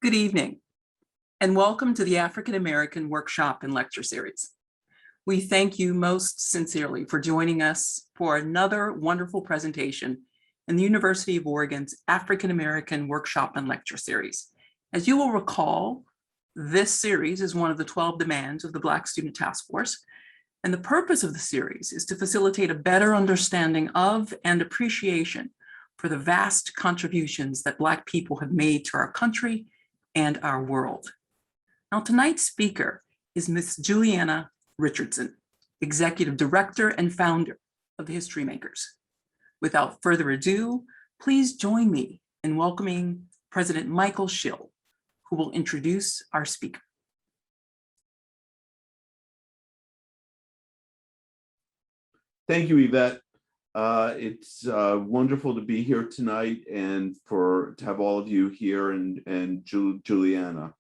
Good evening, and welcome to the African American Workshop and Lecture Series. We thank you most sincerely for joining us for another wonderful presentation in the University of Oregon's African American Workshop and Lecture Series. As you will recall, this series is one of the 12 demands of the Black Student Task Force, and the purpose of the series is to facilitate a better understanding of and appreciation for the vast contributions that Black people have made to our country and our world. Now, tonight's speaker is Ms. Julieanna Richardson, Executive Director and Founder of the HistoryMakers. Without further ado, please join me in welcoming President Michael Schill, who will introduce our speaker. Thank you, Yvette. It's wonderful to be here tonight and to have all of you here and Julieanna.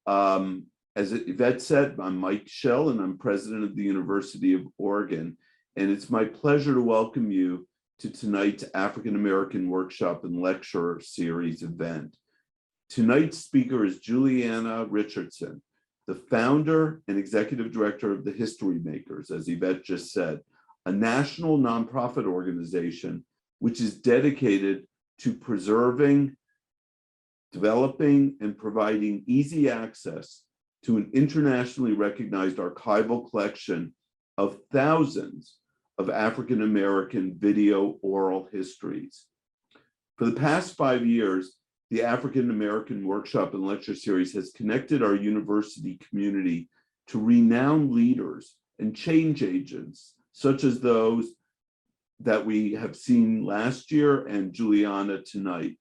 As Yvette said, I'm Mike Schill and I'm president of the University of Oregon. And it's my pleasure to welcome you to tonight's African American Workshop and Lecture Series event. Tonight's speaker is Julieanna Richardson, the founder and executive director of the HistoryMakers, as Yvette just said, a national nonprofit organization which is dedicated to preserving, developing, and providing easy access to an internationally recognized archival collection of thousands of African American video oral histories. For the past 5 years, the African American Workshop and Lecture Series has connected our university community to renowned leaders and change agents, such as those that we have seen last year and Julieanna tonight.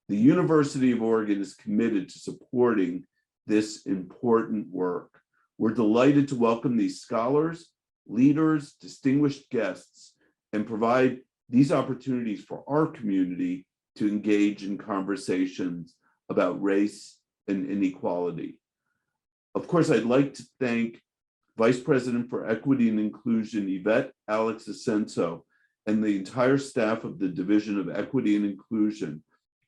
The University of Oregon is committed to supporting this important work. We're delighted to welcome these scholars, leaders, distinguished guests, and provide these opportunities for our community to engage in conversations about race and inequality. Of course, I'd like to thank Vice President for Equity and Inclusion, Yvette Alex Asenso, and the entire staff of the Division of Equity and Inclusion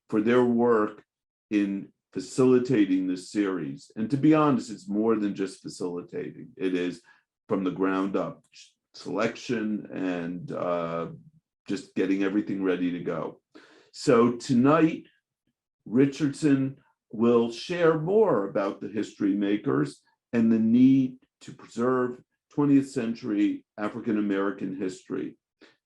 for their work in facilitating this series. And to be honest, it's more than just facilitating. It is from the ground up, selection and just getting everything ready to go. So tonight, Richardson will share more about the HistoryMakers and the need to preserve 20th century African American history.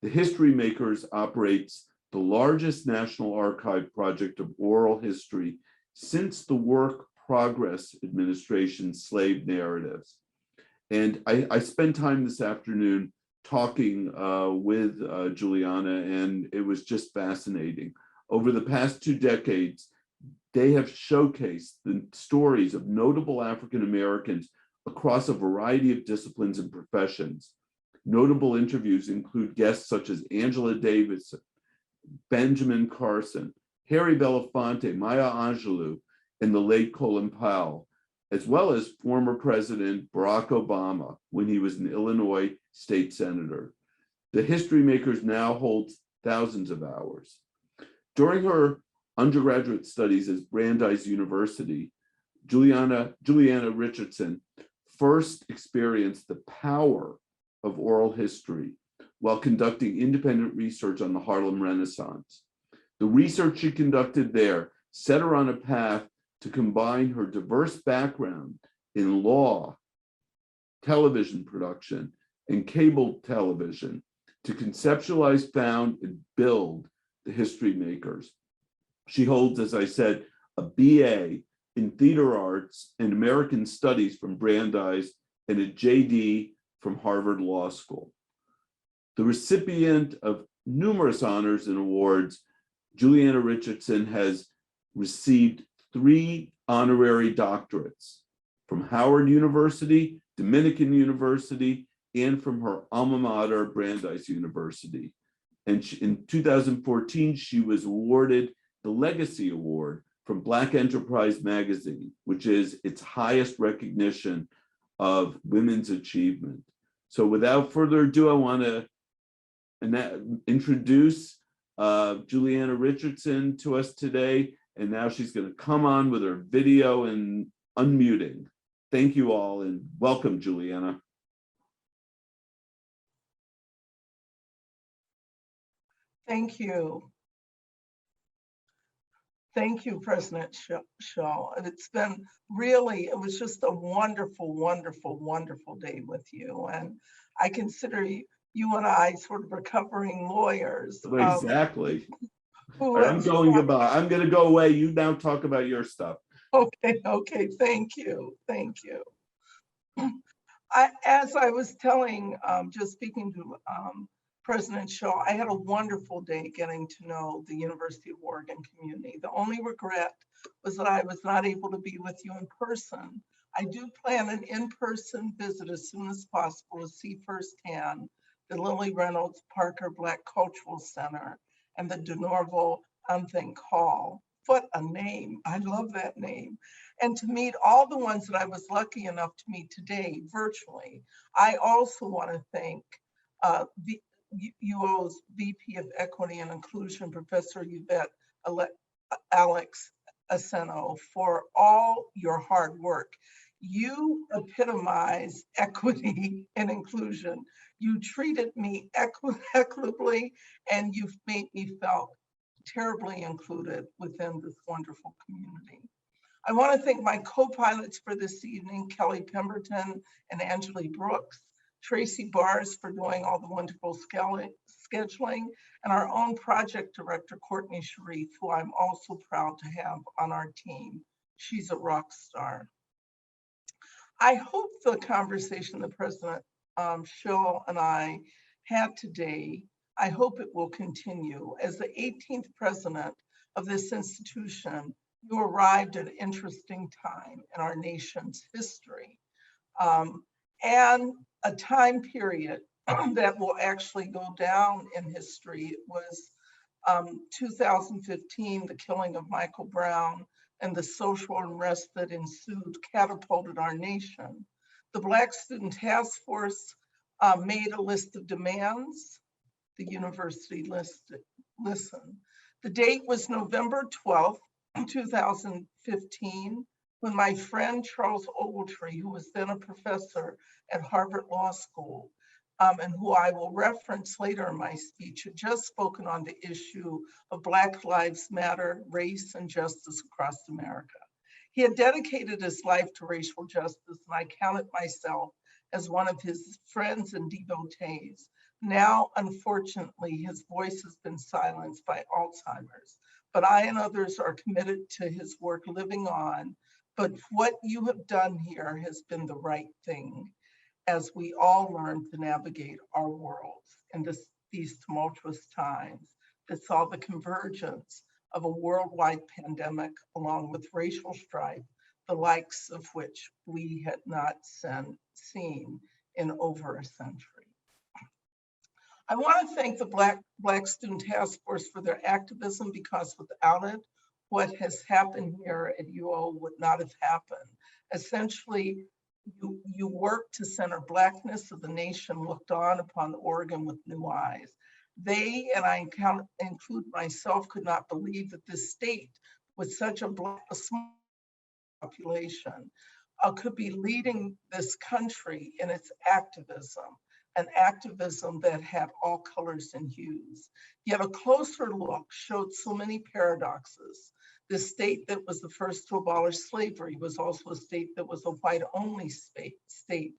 The HistoryMakers operates the largest national archive project of oral history since the Work Progress Administration's slave narratives. And I spent time this afternoon talking with Julieanna, and it was just fascinating. Over the past 2 decades, they have showcased the stories of notable African Americans across a variety of disciplines and professions. Notable interviews include guests such as Angela Davis, Benjamin Carson, Harry Belafonte, Maya Angelou, and the late Colin Powell, as well as former President Barack Obama when he was an Illinois state senator. The HistoryMakers now holds thousands of hours. During her undergraduate studies at Brandeis University, Julieanna Richardson first experienced the power of oral history while conducting independent research on the Harlem Renaissance. The research she conducted there set her on a path to combine her diverse background in law, television production, and cable television to conceptualize, found, and build the HistoryMakers. She holds, as I said, a BA in theater arts and American studies from Brandeis and a JD from Harvard Law School. The recipient of numerous honors and awards, Julieanna Richardson has received 3 honorary doctorates from Howard University, Dominican University, and from her alma mater, Brandeis University. And in 2014, she was awarded the Legacy Award from Black Enterprise Magazine, which is its highest recognition of women's achievement. So without further ado, I want to introduce Julieanna Richardson to us today And now she's going to come on with her video and unmuting. Thank you all and welcome, Julieanna. Thank you. Thank you, President Shaw. It's been really, it was just a wonderful, wonderful, wonderful day with you. And I consider you and I sort of recovering lawyers. Exactly. I'm going to go away. You now talk about your stuff. Okay, thank you. As I was telling, just speaking to President Shaw, I had a wonderful day getting to know the University of Oregon community. The only regret was that I was not able to be with you in person. I do plan an in-person visit as soon as possible to see firsthand the Lily Reynolds Parker Black Cultural Center and the De Norval Unthink Hall. What a name, I love that name. And to meet all the ones that I was lucky enough to meet today virtually. I also want to thank the UO's VP of Equity and Inclusion, Professor Yvette Alex Aseno, for all your hard work. You epitomize equity and inclusion. You treated me equitably, and you've made me feel terribly included within this wonderful community. I want to thank my co-pilots for this evening, Kelly Pemberton and Angela Brooks, Tracy Bars for doing all the wonderful scheduling, and our own project director, Courtney Sharif, who I'm also proud to have on our team. She's a rock star. I hope the conversation that President Schill and I had today, I hope it will continue. As the 18th president of this institution, you arrived at an interesting time in our nation's history. And a time period that will actually go down in history. It was 2015, the killing of Michael Brown and the social unrest that ensued catapulted our nation. The Black Student Task Force made a list of demands. The university listened. The date was November 12th, 2015, when my friend Charles Ogletree, who was then a professor at Harvard Law School, and who I will reference later in my speech, had just spoken on the issue of Black Lives Matter, race, and justice across America. He had dedicated his life to racial justice, and I counted myself as one of his friends and devotees. Now, unfortunately, his voice has been silenced by Alzheimer's, but I and others are committed to his work living on. But what you have done here has been the right thing as we all learn to navigate our worlds in these tumultuous times that saw the convergence of a worldwide pandemic along with racial strife, the likes of which we had not seen in over a century. I want to thank the Black Student Task Force for their activism, because without it, what has happened here at UO would not have happened. Essentially, you worked to center Blackness so the nation looked on upon Oregon with new eyes. They, and I include myself, could not believe that this state with such a small population could be leading this country in its activism, an activism that had all colors and hues. Yet a closer look showed so many paradoxes. The state that was the first to abolish slavery was also a state that was a white-only state.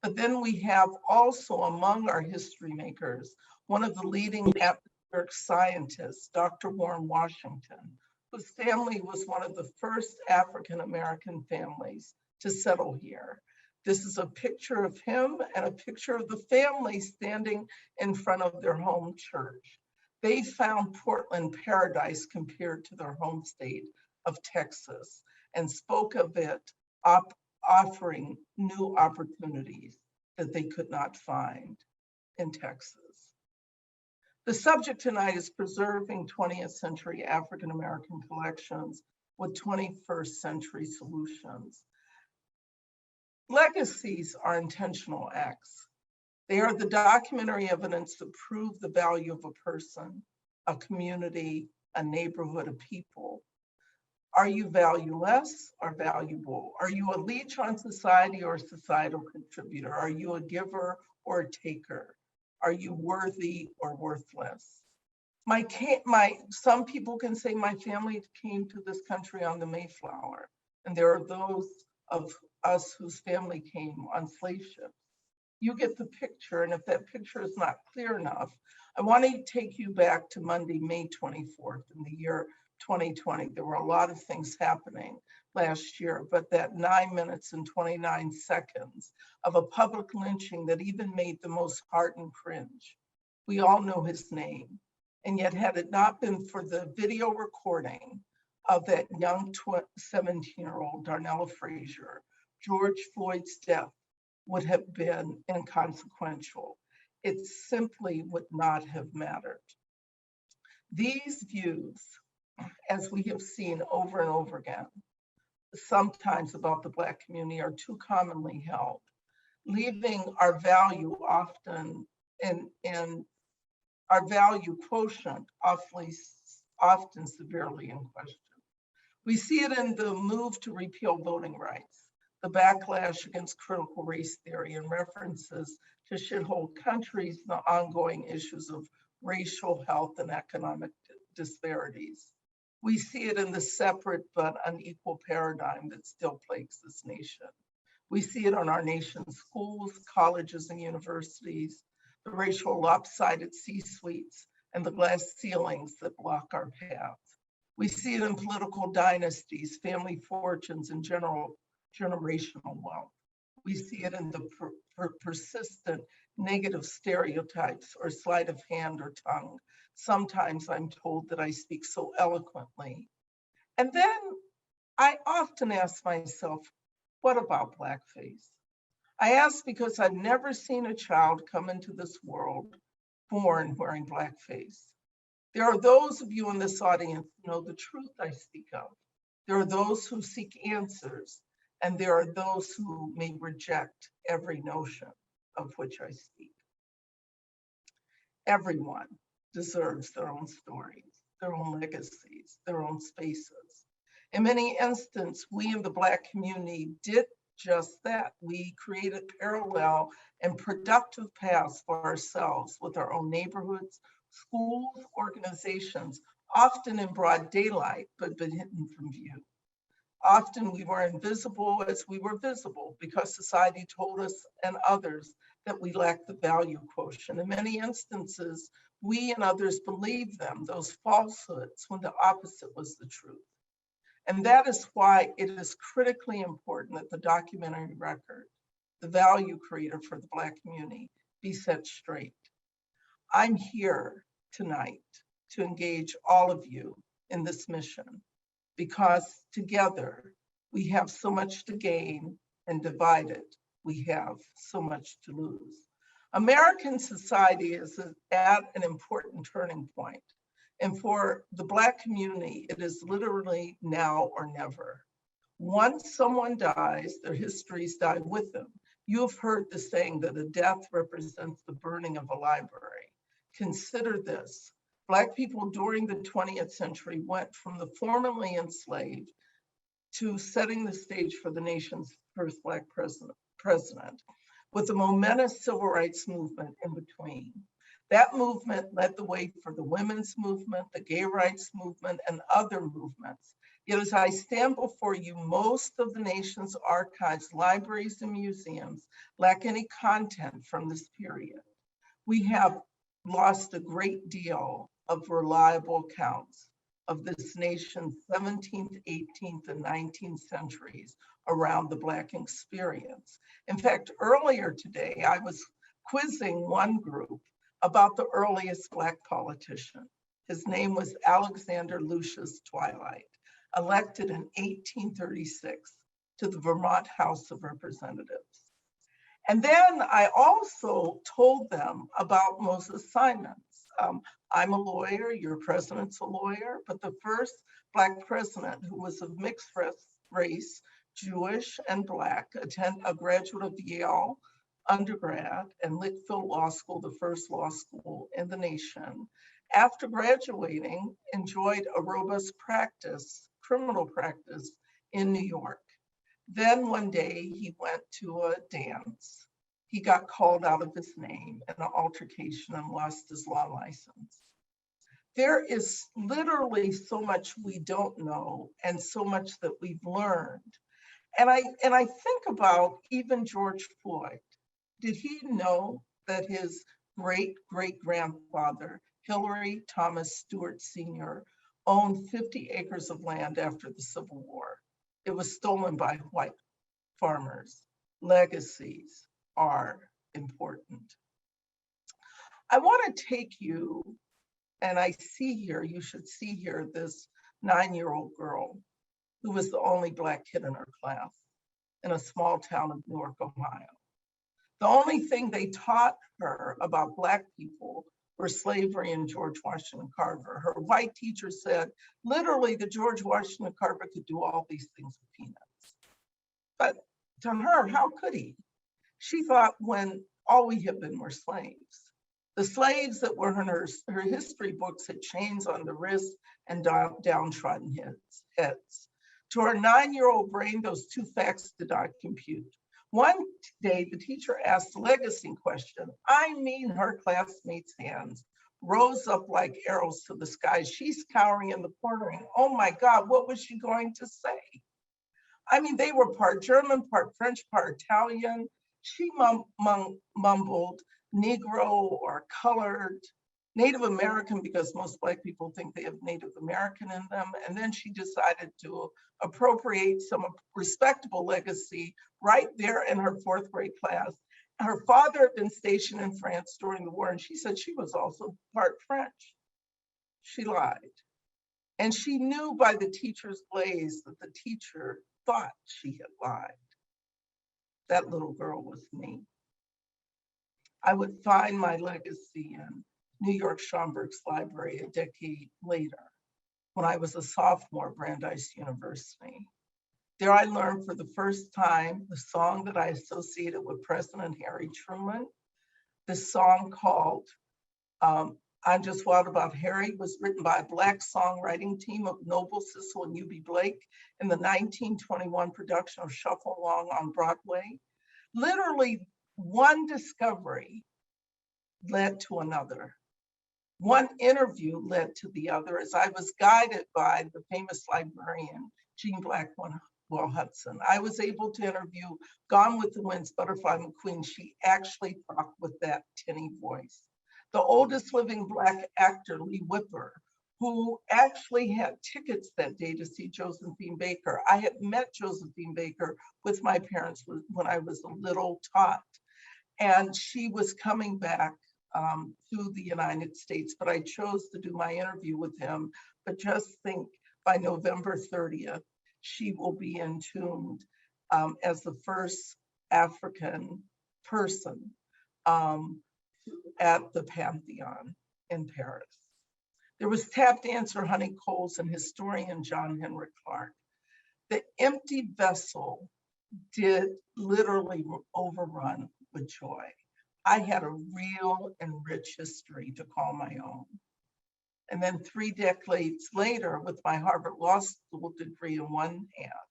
But then we have also among our history makers, one of the leading atmospheric scientists, Dr. Warren Washington, whose family was one of the first African-American families to settle here. This is a picture of him and a picture of the family standing in front of their home church. They found Portland paradise compared to their home state of Texas and spoke of it offering new opportunities that they could not find in Texas. The subject tonight is preserving 20th century African-American collections with 21st century solutions. Legacies are intentional acts. They are the documentary evidence that prove the value of a person, a community, a neighborhood, a people. Are you valueless or valuable? Are you a leech on society or a societal contributor? Are you a giver or a taker? Are you worthy or worthless? Some people can say my family came to this country on the Mayflower, and there are those of us whose family came on slave ships. You get the picture, and if that picture is not clear enough, I want to take you back to Monday, May 24th in the year 2020. There were a lot of things happening last year, but that 9 minutes and 29 seconds of a public lynching that even made the most hardened cringe. We all know his name. And yet, had it not been for the video recording of that young 17-year-old Darnella Frazier, George Floyd's death would have been inconsequential. It simply would not have mattered. These views, as we have seen over and over again, sometimes about the Black community, are too commonly held, leaving our value often in our value quotient often severely in question. We see it in the move to repeal voting rights, the backlash against critical race theory, and references to shithole countries, the ongoing issues of racial, health, and economic disparities. We see it in the separate but unequal paradigm that still plagues this nation. We see it on our nation's schools, colleges, and universities, the racial lopsided C-suites, and the glass ceilings that block our paths. We see it in political dynasties, family fortunes, and generational wealth. We see it in the persistent negative stereotypes or sleight of hand or tongue. Sometimes I'm told that I speak so eloquently. And then I often ask myself, what about blackface? I ask because I've never seen a child come into this world born wearing blackface. There are those of you in this audience who know the truth I speak of. There are those who seek answers, and there are those who may reject every notion of which I speak. Everyone deserves their own stories, their own legacies, their own spaces. In many instances, we in the Black community did just that. We created parallel and productive paths for ourselves with our own neighborhoods, schools, organizations, often in broad daylight, but been hidden from view. Often we were invisible as we were visible because society told us and others that we lacked the value quotient. In many instances, we and others believed them, those falsehoods, when the opposite was the truth. And that is why it is critically important that the documentary record, the value creator for the Black community, be set straight. I'm here tonight to engage all of you in this mission because together we have so much to gain, and divided we have so much to lose. American society is at an important turning point. And for the Black community, it is literally now or never. Once someone dies, their histories die with them. You have heard the saying that a death represents the burning of a library. Consider this. Black people during the 20th century went from the formerly enslaved to setting the stage for the nation's first Black president, with a momentous civil rights movement in between. That movement led the way for the women's movement, the gay rights movement, and other movements. Yet as I stand before you, most of the nation's archives, libraries, and museums lack any content from this period. We have lost a great deal of reliable accounts of this nation's 17th, 18th, and 19th centuries around the Black experience. In fact, earlier today, I was quizzing one group about the earliest Black politician. His name was Alexander Lucius Twilight, elected in 1836 to the Vermont House of Representatives. And then I also told them about Moses Simons. I'm a lawyer, your president's a lawyer, but the first Black president who was of mixed race, Jewish and Black, a graduate of Yale undergrad and Litchfield Law School, the first law school in the nation. After graduating, enjoyed a robust practice criminal practice in New York. Then one day he went to a dance. He got called out of his name in an altercation and lost his law license. There is literally so much we don't know and so much that we've learned. And I think about even George Floyd. Did he know that his great-great-grandfather, Hillary Thomas Stewart Sr., owned 50 acres of land after the Civil War? It was stolen by white farmers. Legacies are important. I want to take you, and I see here, you should see here, this 9-year-old girl who was the only Black kid in her class in a small town of Newark, Ohio. The only thing they taught her about Black people were slavery and George Washington Carver. Her white teacher said, literally, that George Washington Carver could do all these things with peanuts. But to her, how could he? She thought when all we had been were slaves. The slaves that were in her history books had chains on the wrists and downtrodden heads. To her 9-year-old brain, those two facts did not compute. One day, the teacher asked a legacy question. I mean, her classmates' hands rose up like arrows to the sky. She's cowering in the corner, and oh my God, what was she going to say? I mean, they were part German, part French, part Italian. She mumbled Negro or colored, Native American, because most Black people think they have Native American in them. And then she decided to appropriate some respectable legacy right there in her 4th grade class. Her father had been stationed in France during the war, and she said she was also part French. She lied. And she knew by the teacher's glaze that the teacher thought she had lied. That little girl was me. I would find my legacy in New York Schomburg's library a decade later, when I was a sophomore at Brandeis University. There I learned for the first time the song that I associated with President Harry Truman. This song called I'm Just Wild About Harry was written by a Black songwriting team of Noble Sissel and U.B. Blake in the 1921 production of Shuffle Along on Broadway. Literally, one discovery led to another. One interview led to the other as I was guided by the famous librarian, Jean Blackwell Hudson. I was able to interview Gone with the Wind's Butterfly McQueen. She actually talked with that tinny voice. The oldest living Black actor, Lee Whipper, who actually had tickets that day to see Josephine Baker. I had met Josephine Baker with my parents when I was a little tot, and she was coming back to the United States, but I chose to do my interview with him. But just think, by November 30th, she will be entombed as the first African person at the Pantheon in Paris. There was tap dancer Honey Coles and historian John Henrik Clark. The empty vessel did literally overrun with joy. I had a real and rich history to call my own. And then 3 decades later, with my Harvard Law School degree in one hand,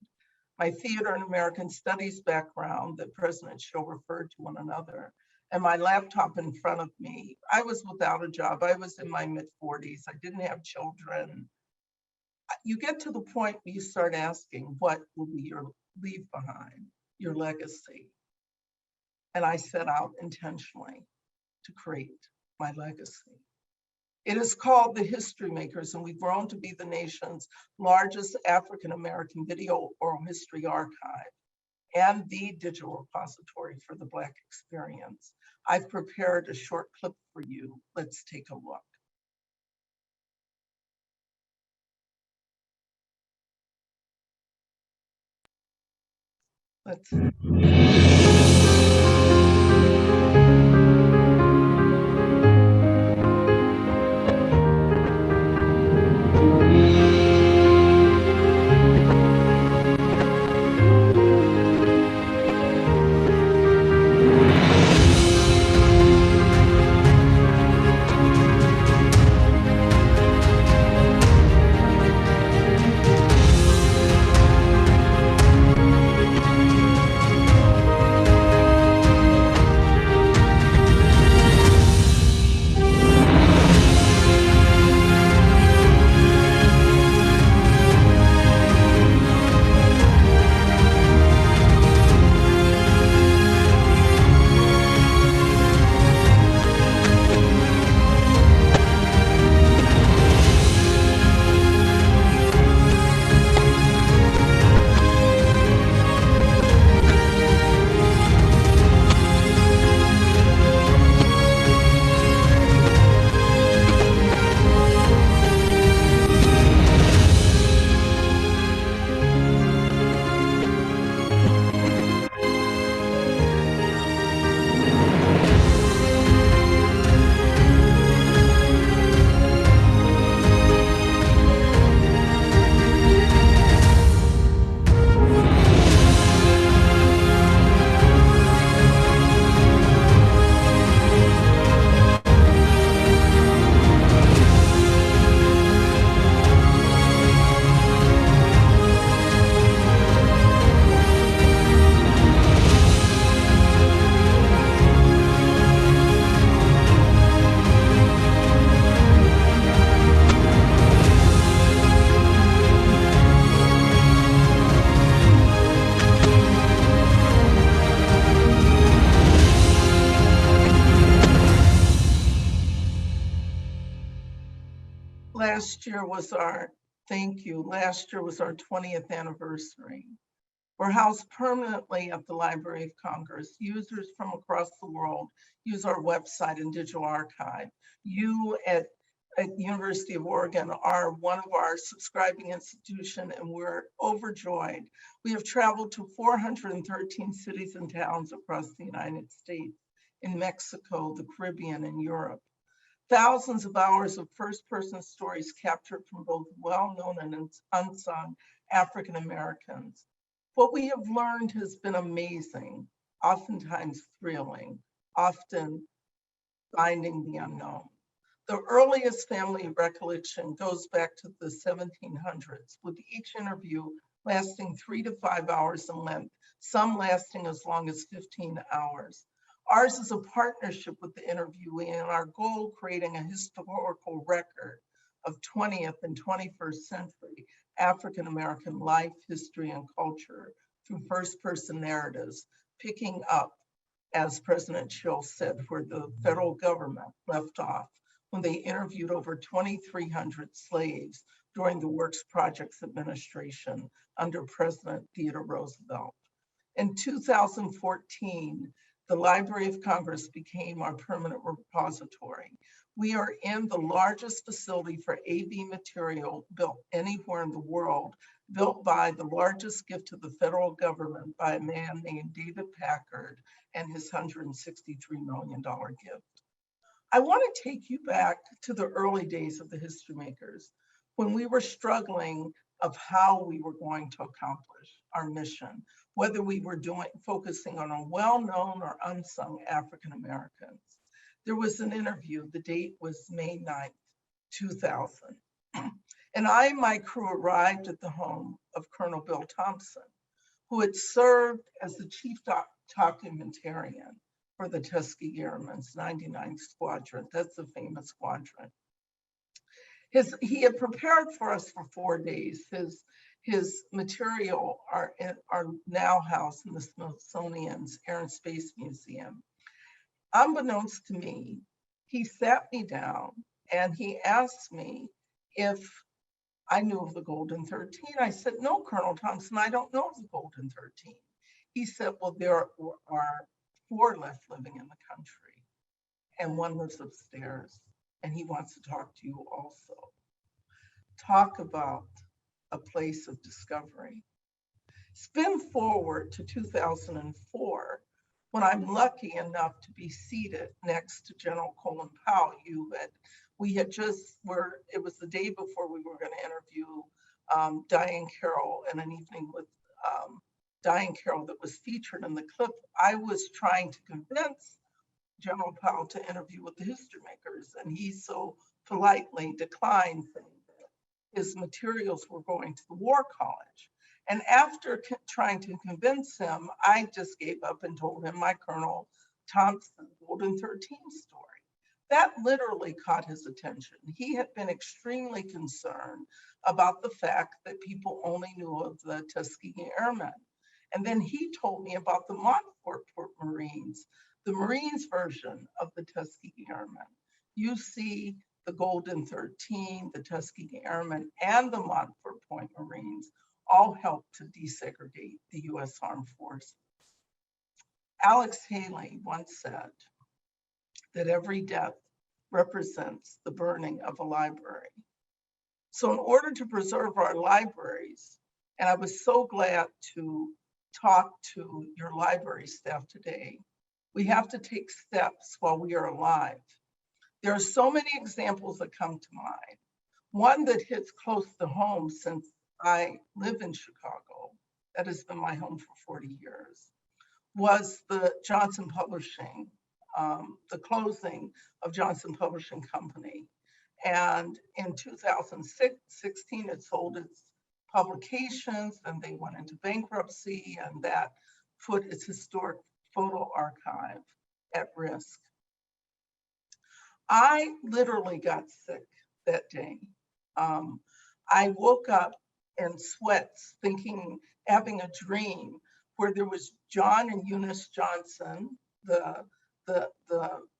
my theater and American studies background that President Show referred to one another, and my laptop in front of me, I was without a job. I was in my mid-40s. I didn't have children. You get to the point where you start asking, what will be your leave behind, your legacy? And I set out intentionally to create my legacy. It is called the HistoryMakers, and we've grown to be the nation's largest African-American video oral history archive and the digital repository for the Black experience. I've prepared a short clip for you. Let's take a look. Last year was our 20th anniversary. We're housed permanently at the Library of Congress. Users from across the world use our website and digital archive. You at University of Oregon are one of our subscribing institutions, and we're overjoyed. We have traveled to 413 cities and towns across the United States, in Mexico, the Caribbean, and Europe. Thousands of hours of first-person stories captured from both well-known and unsung African Americans. What we have learned has been amazing, oftentimes thrilling, often finding the unknown. The earliest family recollection goes back to the 1700s, with each interview lasting 3 to 5 hours in length, some lasting as long as 15 hours. Ours is a partnership with the interviewee, and our goal, creating a historical record of 20th and 21st century African-American life, history, and culture through first-person narratives, picking up, as President Schill said, where the federal government left off when they interviewed over 2,300 slaves during the Works Projects Administration under President Theodore Roosevelt. In 2014, the Library of Congress became our permanent repository. We are in the largest facility for AV material built anywhere in the world, built by the largest gift to the federal government by a man named David Packard and his $163 million gift. I want to take you back to the early days of the HistoryMakers, when we were struggling of how we were going to accomplish our mission, whether we were focusing on a well-known or unsung African Americans. There was an interview, the date was May 9th, 2000. And I and my crew arrived at the home of Colonel Bill Thompson, who had served as the chief documentarian for the Tuskegee Airmen's 99th Squadron. That's the famous squadron. He had prepared for us for 4 days. His material are now housed in the Smithsonian's Air and Space Museum. Unbeknownst to me, he sat me down and he asked me if I knew of the Golden 13. I said, no, Colonel Thompson, I don't know of the Golden 13. He said, well, there are 4 left living in the country, and 1 lives upstairs, and he wants to talk to you also. Talk about a place of discovery. Spin forward to 2004, when I'm lucky enough to be seated next to General Colin Powell. It was the day before we were going to interview Diane Carroll in an evening with Diane Carroll that was featured in the clip. I was trying to convince General Powell to interview with the HistoryMakers, and he so politely declined, saying that his materials were going to the War College. And after trying to convince him, I just gave up and told him my Colonel Thompson Golden 13 story. That literally caught his attention. He had been extremely concerned about the fact that people only knew of the Tuskegee Airmen. And then he told me about the Montfort Marines, the Marines version of the Tuskegee Airmen. You see the Golden 13, the Tuskegee Airmen, and the Montfort Point Marines all helped to desegregate the US Armed Forces. Alex Haley once said that every death represents the burning of a library. So in order to preserve our libraries, and I was so glad to talk to your library staff today, we have to take steps while we are alive. There are so many examples that come to mind. One that hits close to home, since I live in Chicago, that has been my home for 40 years, was the Johnson Publishing, the closing of Johnson Publishing Company. And in 2016, it sold its publications, and they went into bankruptcy, and that put its historic photo archive at risk. I literally got sick that day. I woke up in sweats, having a dream where there was John and Eunice Johnson, the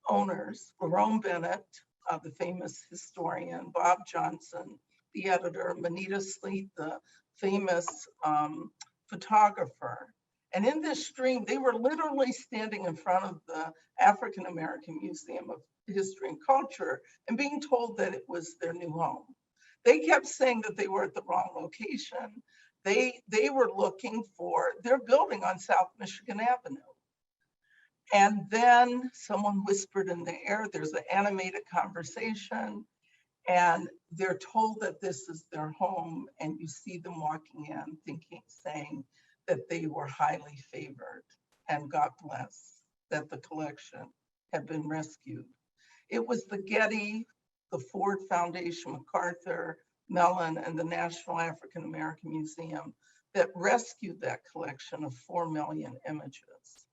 owners, Lerone Bennett, the famous historian, Bob Johnson, the editor, Manita Sleet, the famous photographer. And in this stream, they were literally standing in front of the African American Museum of History and Culture and being told that it was their new home. They kept saying that they were at the wrong location. They were looking for their building on South Michigan Avenue. And then someone whispered in the air, there's an animated conversation, and they're told that this is their home, and you see them walking in saying that they were highly favored, and God bless that the collection had been rescued. It was the Getty, the Ford Foundation, MacArthur, Mellon, and the National African American Museum that rescued that collection of 4 million images.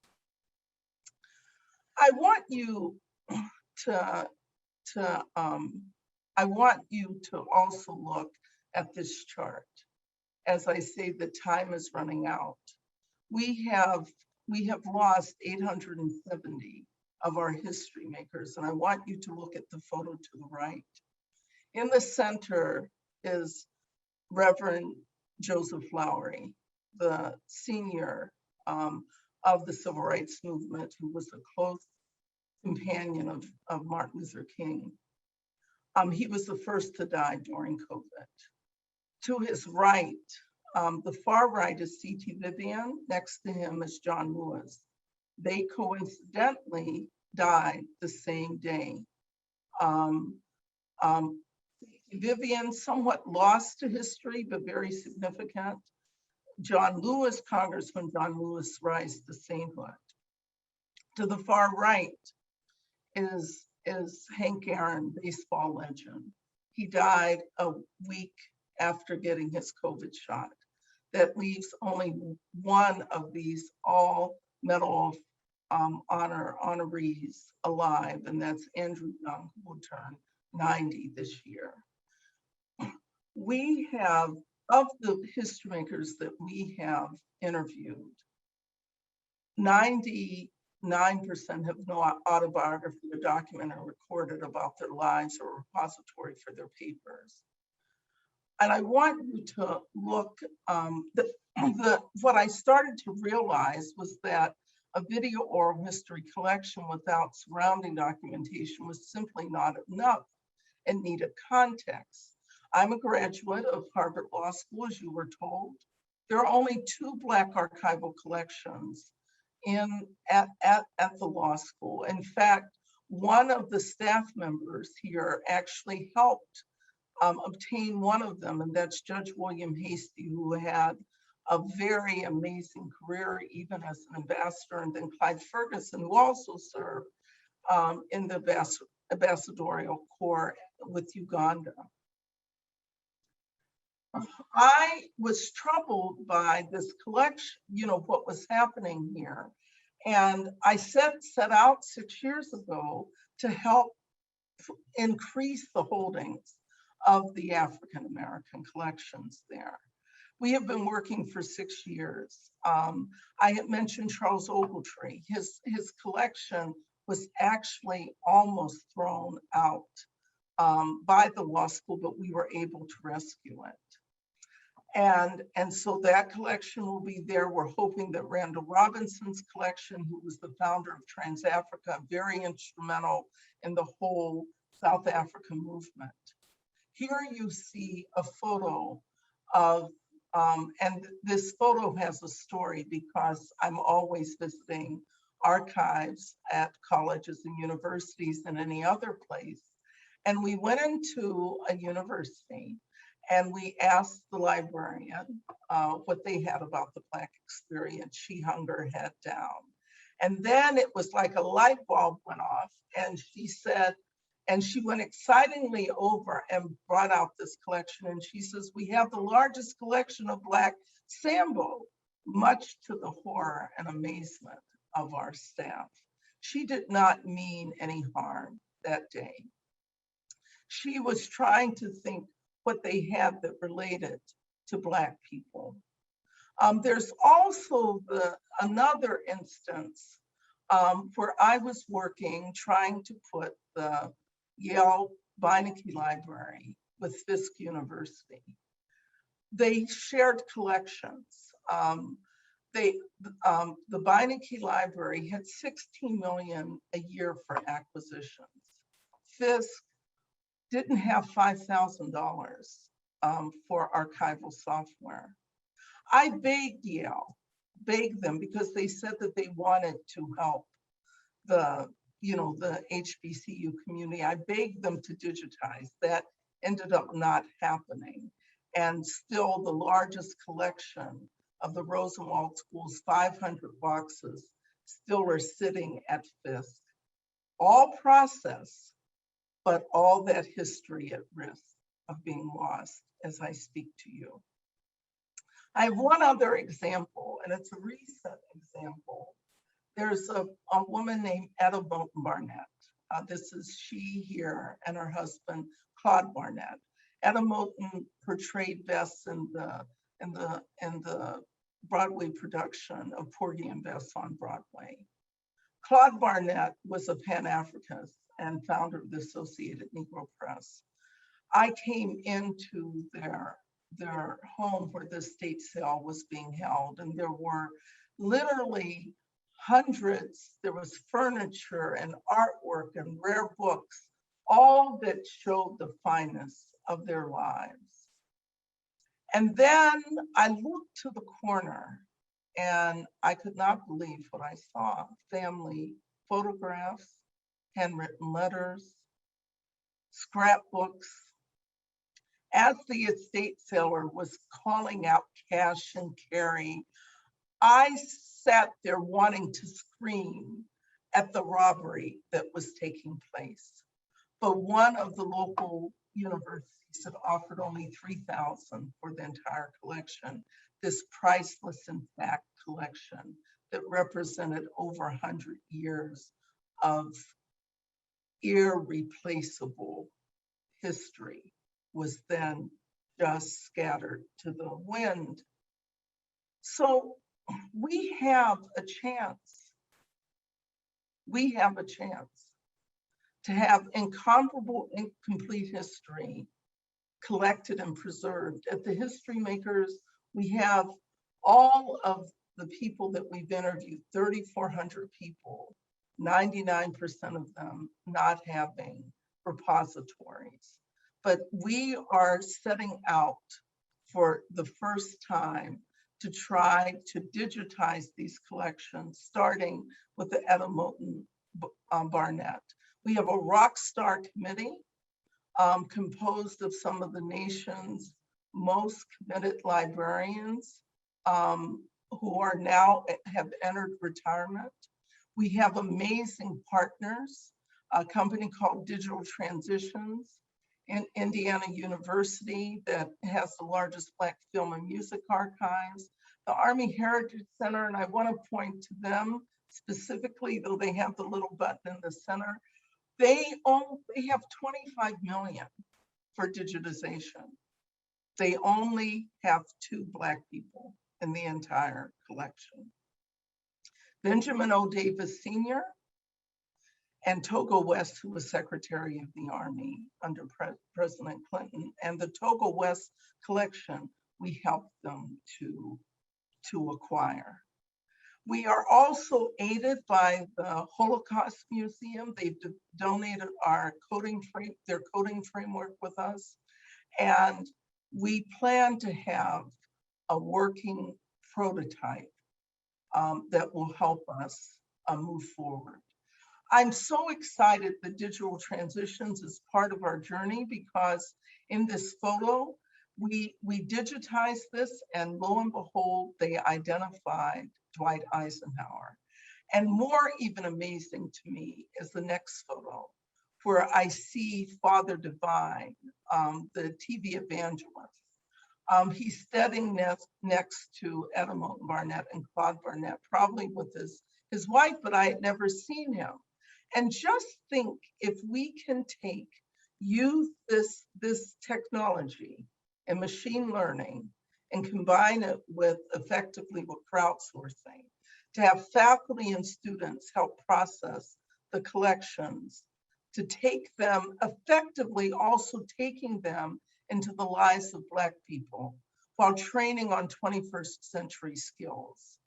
I want you to also look at this chart. As I say, the time is running out. We have lost 870 of our history makers, and I want you to look at the photo to the right. In the center is Reverend Joseph Lowery, the senior of the Civil Rights Movement, who was a close companion of Martin Luther King. He was the first to die during COVID. To his right, the far right is C.T. Vivian. Next to him is John Lewis. They coincidentally died the same day. Vivian, somewhat lost to history, but very significant. John Lewis, Congressman John Lewis, rise to sainthood. To the far right is Hank Aaron, baseball legend. He died a week after getting his COVID shot. That leaves only one of these all Medal of Honor honorees alive, and that's Andrew Young, who will turn 90 this year. We have, of the history makers that we have interviewed, 99% have no autobiography or document or recorded about their lives or repository for their papers. And I want you to look, what I started to realize was that a video oral history collection without surrounding documentation was simply not enough and needed context. I'm a graduate of Harvard Law School, as you were told. There are only 2 Black archival collections at the law school. In fact, one of the staff members here actually helped obtain one of them, and that's Judge William Hastie, who had a very amazing career, even as an ambassador, and then Clyde Ferguson, who also served in the ambassadorial corps with Uganda. I was troubled by this collection, what was happening here. And I set out 6 years ago to help increase the holdings of the African American collections there. We have been working for 6 years. I had mentioned Charles Ogletree. His collection was actually almost thrown out by the law school, but we were able to rescue it. And so that collection will be there. We're hoping that Randall Robinson's collection, who was the founder of Trans-Africa, very instrumental in the whole South African movement. Here you see a photo of, and this photo has a story because I'm always visiting archives at colleges and universities and any other place. And we went into a university and we asked the librarian what they had about the Black experience. She hung her head down. And then it was like a light bulb went off, and she said, and she went excitingly over and brought out this collection. And she says, we have the largest collection of Black Sambo, much to the horror and amazement of our staff. She did not mean any harm that day. She was trying to think what they had that related to Black people. There's also another instance where I was working, trying to put the Yale Beinecke Library with Fisk University. They shared collections. The Beinecke Library had 16 million a year for acquisitions. Fisk didn't have $5,000 for archival software. I begged Yale, begged them, because they said that they wanted to help the HBCU community. I begged them to digitize. That ended up not happening. And still the largest collection of the Rosenwald School's 500 boxes still are sitting at Fisk. All process, but all that history at risk of being lost as I speak to you. I have one other example, and it's a recent example. There's a woman named Etta Barnett. This is she here and her husband, Claude Barnett. Etta Moulton portrayed Bess in the Broadway production of Porgy and Bess on Broadway. Claude Barnett was a Pan-Africanist and founder of the Associated Negro Press. I came into their home where the estate sale was being held, and there were literally hundreds. There was furniture and artwork and rare books, all that showed the finest of their lives. And then I looked to the corner and I could not believe what I saw. Family photographs, handwritten letters, scrapbooks. As the estate seller was calling out cash and carry, I sat there wanting to scream at the robbery that was taking place. But one of the local universities had offered only $3,000 for the entire collection, this priceless, in fact, collection that represented over 100 years of irreplaceable history was then just scattered to the wind. So we have a chance. We have a chance to have incomparable, incomplete history collected and preserved. At the HistoryMakers, we have all of the people that we've interviewed, 3,400 people, 99% of them not having repositories. But we are setting out for the first time to try to digitize these collections, starting with the Etta Moulton Barnett. We have a rockstar committee composed of some of the nation's most committed librarians who are now have entered retirement. We have amazing partners, a company called Digital Transitions in Indiana University that has the largest Black film and music archives, the Army Heritage Center, and I want to point to them specifically, though they have the little button in the center. They have 25 million for digitization. They only have 2 Black people in the entire collection. Benjamin O. Davis Sr. and Togo West, who was Secretary of the Army under President Clinton, and the Togo West collection, we helped them to acquire. We are also aided by the Holocaust Museum. They've donated their coding framework with us. And we plan to have a working prototype that will help us move forward. I'm so excited that Digital Transitions is part of our journey, because in this photo, we digitized this, and lo and behold, they identified Dwight Eisenhower. And more even amazing to me is the next photo, where I see Father Divine, the TV evangelist. He's standing next to Etta Moulton Barnett and Claude Barnett, probably with his wife, but I had never seen him. And just think, if we can use this technology and machine learning and combine it with effectively with crowdsourcing to have faculty and students help process the collections, to take them effectively, also taking them into the lives of Black people while training on 21st century skills.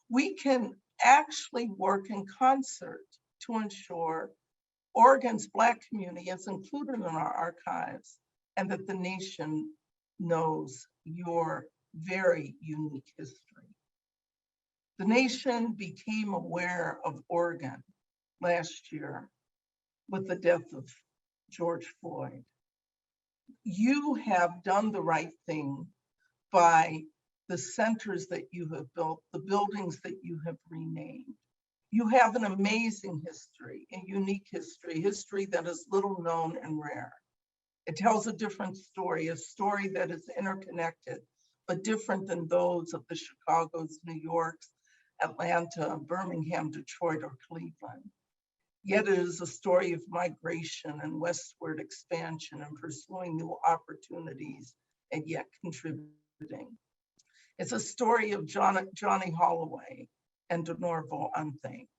We can actually work in concert to ensure Oregon's Black community is included in our archives and that the nation knows your very unique history. The nation became aware of Oregon last year with the death of George Floyd. You have done the right thing by the centers that you have built, the buildings that you have renamed. You have an amazing history, a unique history that is little known and rare. It tells a different story, a story that is interconnected, but different than those of the Chicagos, New Yorks, Atlanta, Birmingham, Detroit, or Cleveland. Yet it is a story of migration and westward expansion and pursuing new opportunities and yet contributing. It's a story of Johnny Holloway and DeNorval Unthank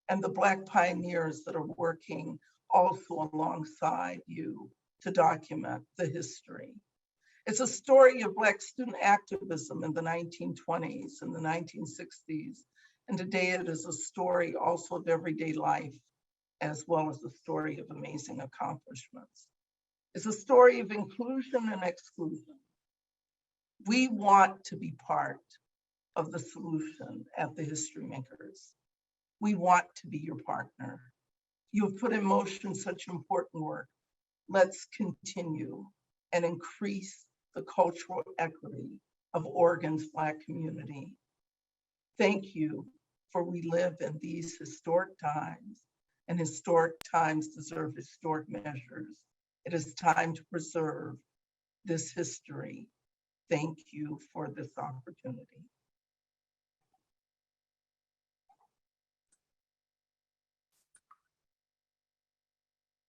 and the Black pioneers that are working also alongside you to document the history. It's a story of Black student activism in the 1920s and the 1960s. And today it is a story also of everyday life, as well as a story of amazing accomplishments. It's a story of inclusion and exclusion. We want to be part of the solution at the HistoryMakers. We want to be your partner. You have put in motion such important work. Let's continue and increase the cultural equity of Oregon's Black community. Thank you, for we live in these historic times, and historic times deserve historic measures. It is time to preserve this history. Thank you for this opportunity.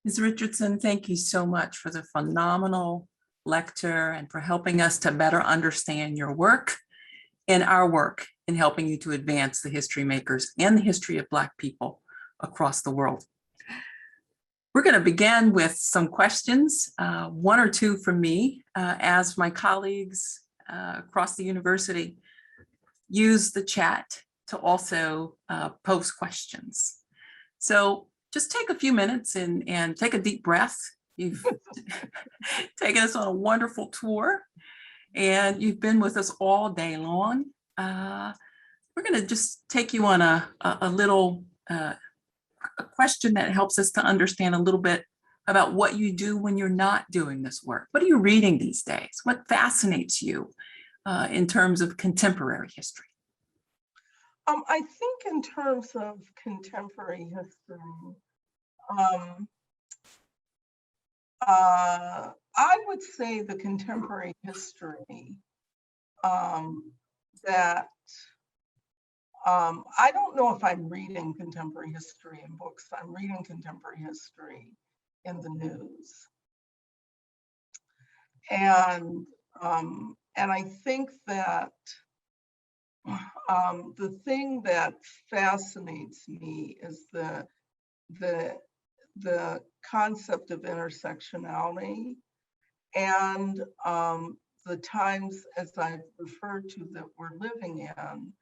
Ms. Richardson, thank you so much for the phenomenal lecture and for helping us to better understand your work and our work in helping you to advance the HistoryMakers and the history of Black people across the world. We're going to begin with some questions, one or two from me, as my colleagues across the university use the chat to also post questions. So just take a few minutes and take a deep breath. You've taken us on a wonderful tour and you've been with us all day long. We're going to just take you on a little a question that helps us to understand a little bit about what you do when you're not doing this work. What are you reading these days? What fascinates you in terms of contemporary history? I think in terms of contemporary history, I would say the contemporary history that I don't know if I'm reading contemporary history in books. I'm reading contemporary history in the news. And I think that the thing that fascinates me is the concept of intersectionality and the times, as I've referred to, that we're living in,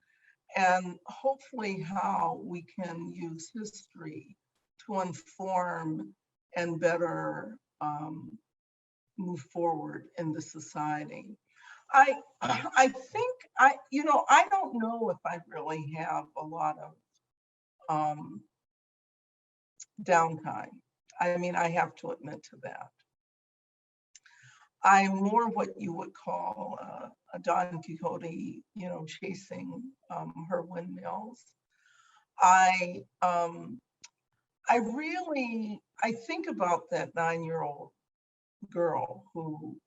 and hopefully how we can use history to inform and better move forward in the society. I think I don't know if I really have a lot of downtime. I mean, I have to admit to that. I'm more what you would call a Don Quixote, chasing her windmills. I think about that 9-year-old girl who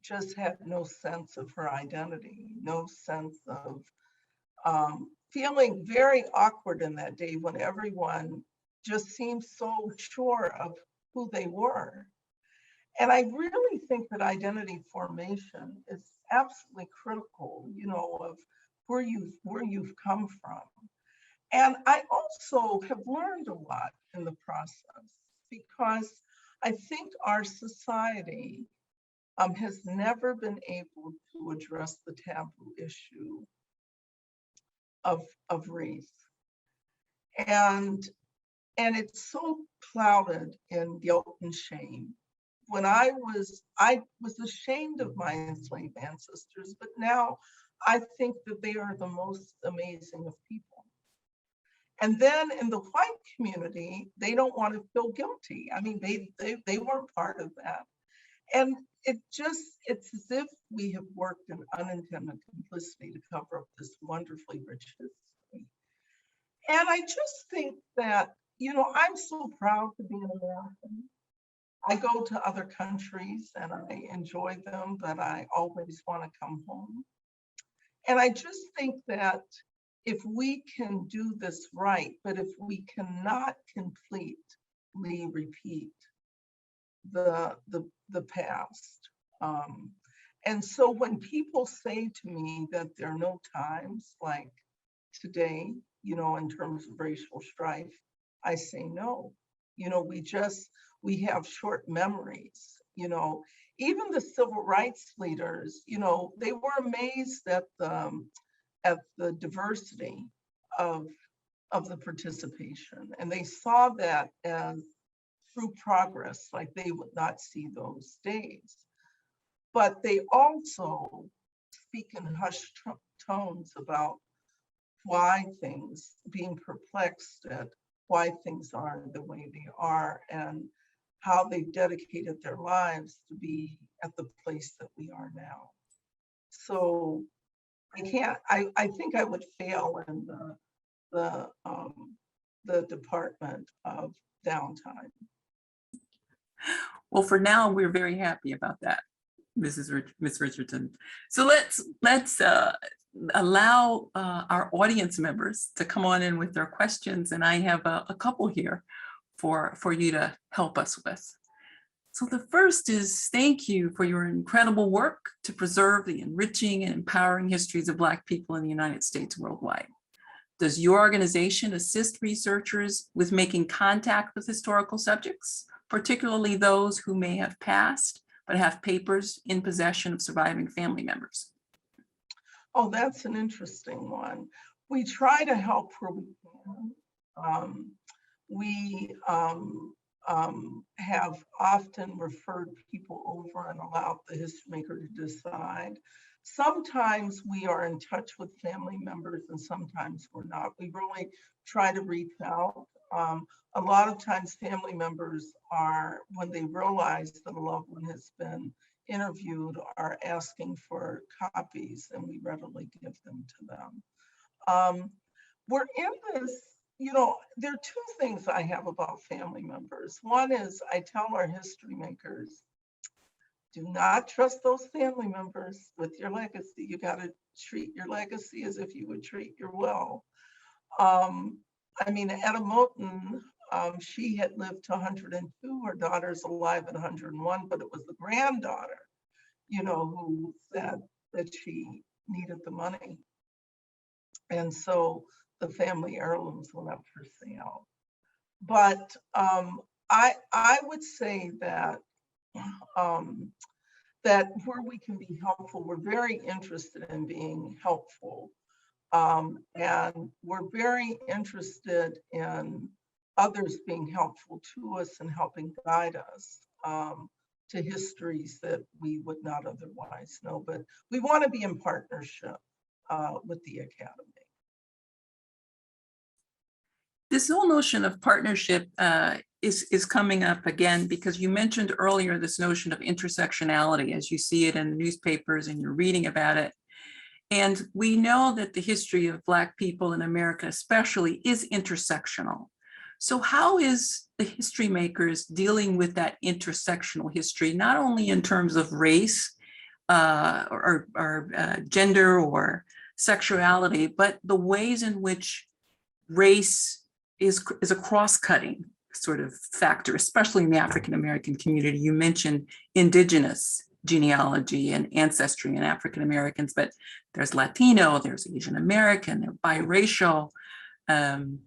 just had no sense of her identity, no sense of feeling very awkward in that day when everyone just seemed so sure of who they were. And I really think that identity formation is absolutely critical, of where you've come from. And I also have learned a lot in the process. because I think our society has never been able to address the taboo issue of race. And it's so clouded in guilt and shame. When I was ashamed of my enslaved ancestors, but now I think that they are the most amazing of people. And then in the white community, they don't want to feel guilty. I mean, they weren't part of that. And it's as if we have worked in unintended complicity to cover up this wonderfully rich history. And I just think that, I'm so proud to be an American. I go to other countries and I enjoy them, but I always want to come home. And I just think that if we can do this right, but if we cannot completely repeat the past. And so when people say to me that there are no times like today, in terms of racial strife, I say no. We have short memories. Even the civil rights leaders, they were amazed at the diversity of the participation, and they saw that as true progress, like they would not see those days. But they also speak in hushed tones about being perplexed at why things are the way they are, and how they've dedicated their lives to be at the place that we are now. So I think I would fail in the department of downtime. Well, for now, we're very happy about that, Miss Richardson. So let's allow our audience members to come on in with their questions, and I have a couple here for you to help us with. So the first is, thank you for your incredible work to preserve the enriching and empowering histories of Black people in the United States worldwide. Does your organization assist researchers with making contact with historical subjects, particularly those who may have passed but have papers in possession of surviving family members? Oh, that's an interesting one. We try to help where we can. We have often referred people over and allowed the HistoryMaker to decide. Sometimes we are in touch with family members and sometimes we're not. We really try to reach out. A lot of times family members are, when they realize that a loved one has been interviewed, are asking for copies, and we readily give them to them. We're in this, there are two things I have about family members. One is I tell our HistoryMakers, do not trust those family members with your legacy. You got to treat your legacy as if you would treat your will. I mean, Etta Moulton, she had lived to 102, her daughter's alive at 101, but it was the granddaughter, who said that she needed the money. And so the family heirlooms went up for sale. But I would say that that where we can be helpful, we're very interested in being helpful. And we're very interested in others being helpful to us and helping guide us to histories that we would not otherwise know. But we want to be in partnership with the Academy. This whole notion of partnership is coming up again, because you mentioned earlier this notion of intersectionality as you see it in the newspapers and you're reading about it. And we know that the history of Black people in America especially is intersectional. So how is the HistoryMakers dealing with that intersectional history, not only in terms of race or gender or sexuality, but the ways in which race is a cross-cutting sort of factor, especially in the African-American community? You mentioned indigenous genealogy and ancestry in African Americans, but there's Latino, there's Asian American, they're biracial, and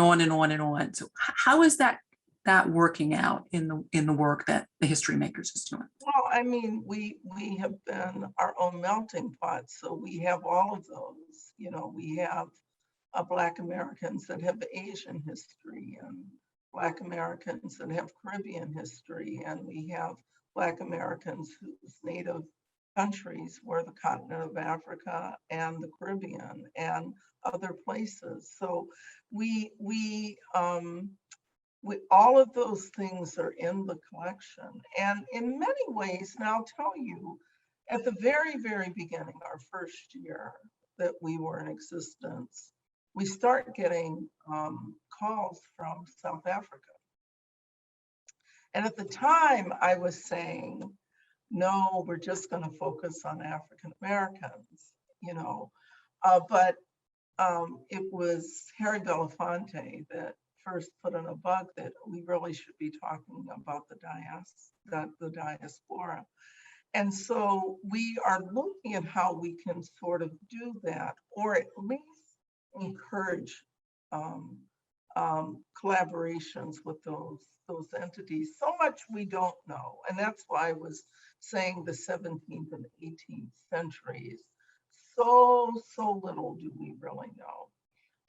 on and on and on. So how is that that working out in the work that the HistoryMakers is doing? Well, I mean, we have been our own melting pot, so we have all of those. You know, we have Black Americans that have Asian history, and Black Americans that have Caribbean history, and we have Black Americans whose native countries were the continent of Africa and the Caribbean and other places. So all of those things are in the collection. And in many ways, now I'll tell you, at the very, very beginning, our first year that we were in existence, we start getting calls from South Africa. And at the time I was saying, no, we're just going to focus on African Americans, you know, but it was Harry Belafonte that first put in a bug that we really should be talking about the diaspora. And so we are looking at how we can sort of do that, or at least encourage collaborations with those entities. So much we don't know. And that's why I was saying the 17th and 18th centuries. So little do we really know.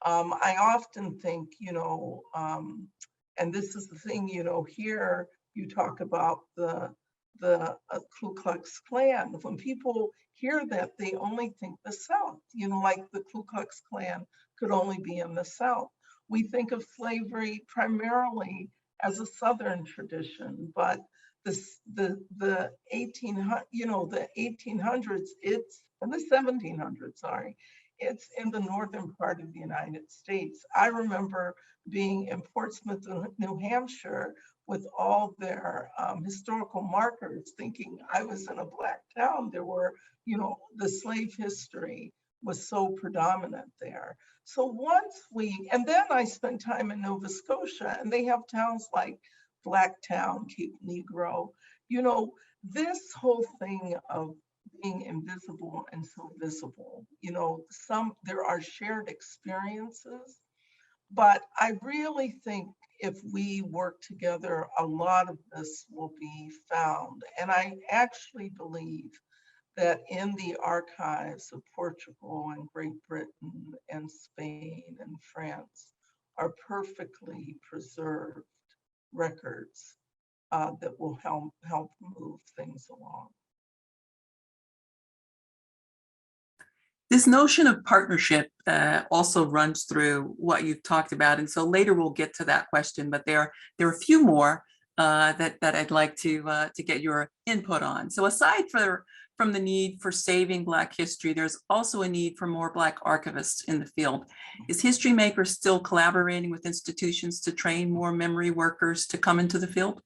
I often think, you know, and this is the thing, you know, here you talk about the Ku Klux Klan. When people hear that, they only think the South, you know, like the Ku Klux Klan could only be in the South. We think of slavery primarily as a Southern tradition, but the 1800s, you know, the 1800s, it's, and the 1700s, sorry, it's in the northern part of the United States. I remember being in Portsmouth, New Hampshire, with all their historical markers, thinking I was in a Black town. There were, you know, the slave history was so predominant there. So once and then I spent time in Nova Scotia, and they have towns like Blacktown, Cape Negro. You know, this whole thing of being invisible and so visible, you know, there are shared experiences, but I really think if we work together, a lot of this will be found. And I actually believe that in the archives of Portugal and Great Britain and Spain and France are perfectly preserved records that will help move things along. This notion of partnership also runs through what you've talked about. And so later we'll get to that question, but there are a few more that I'd like to get your input on. So aside from the need for saving Black history, there's also a need for more Black archivists in the field. Is HistoryMakers still collaborating with institutions to train more memory workers to come into the field?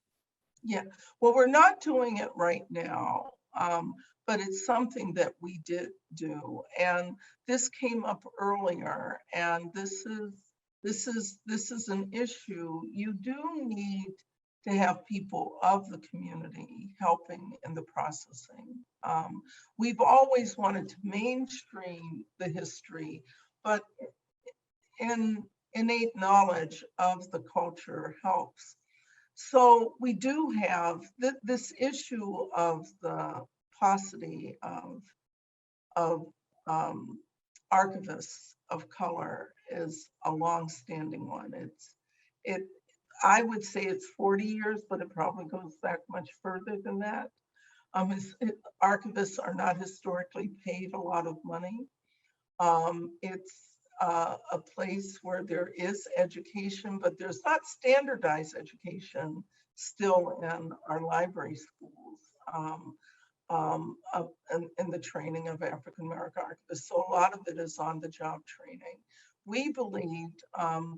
Yeah, well, we're not doing it right now, but it's something that we did do. And this came up earlier, and this is an issue. You do need to have people of the community helping in the processing. We've always wanted to mainstream the history, but innate knowledge of the culture helps. So we do have this issue of the paucity of archivists of color is a long-standing one. I would say it's 40 years, but it probably goes back much further than that. Archivists are not historically paid a lot of money. It's a place where there is education, but there's not standardized education still in our library schools and the training of African American archivists. So a lot of it is on the job training. We believed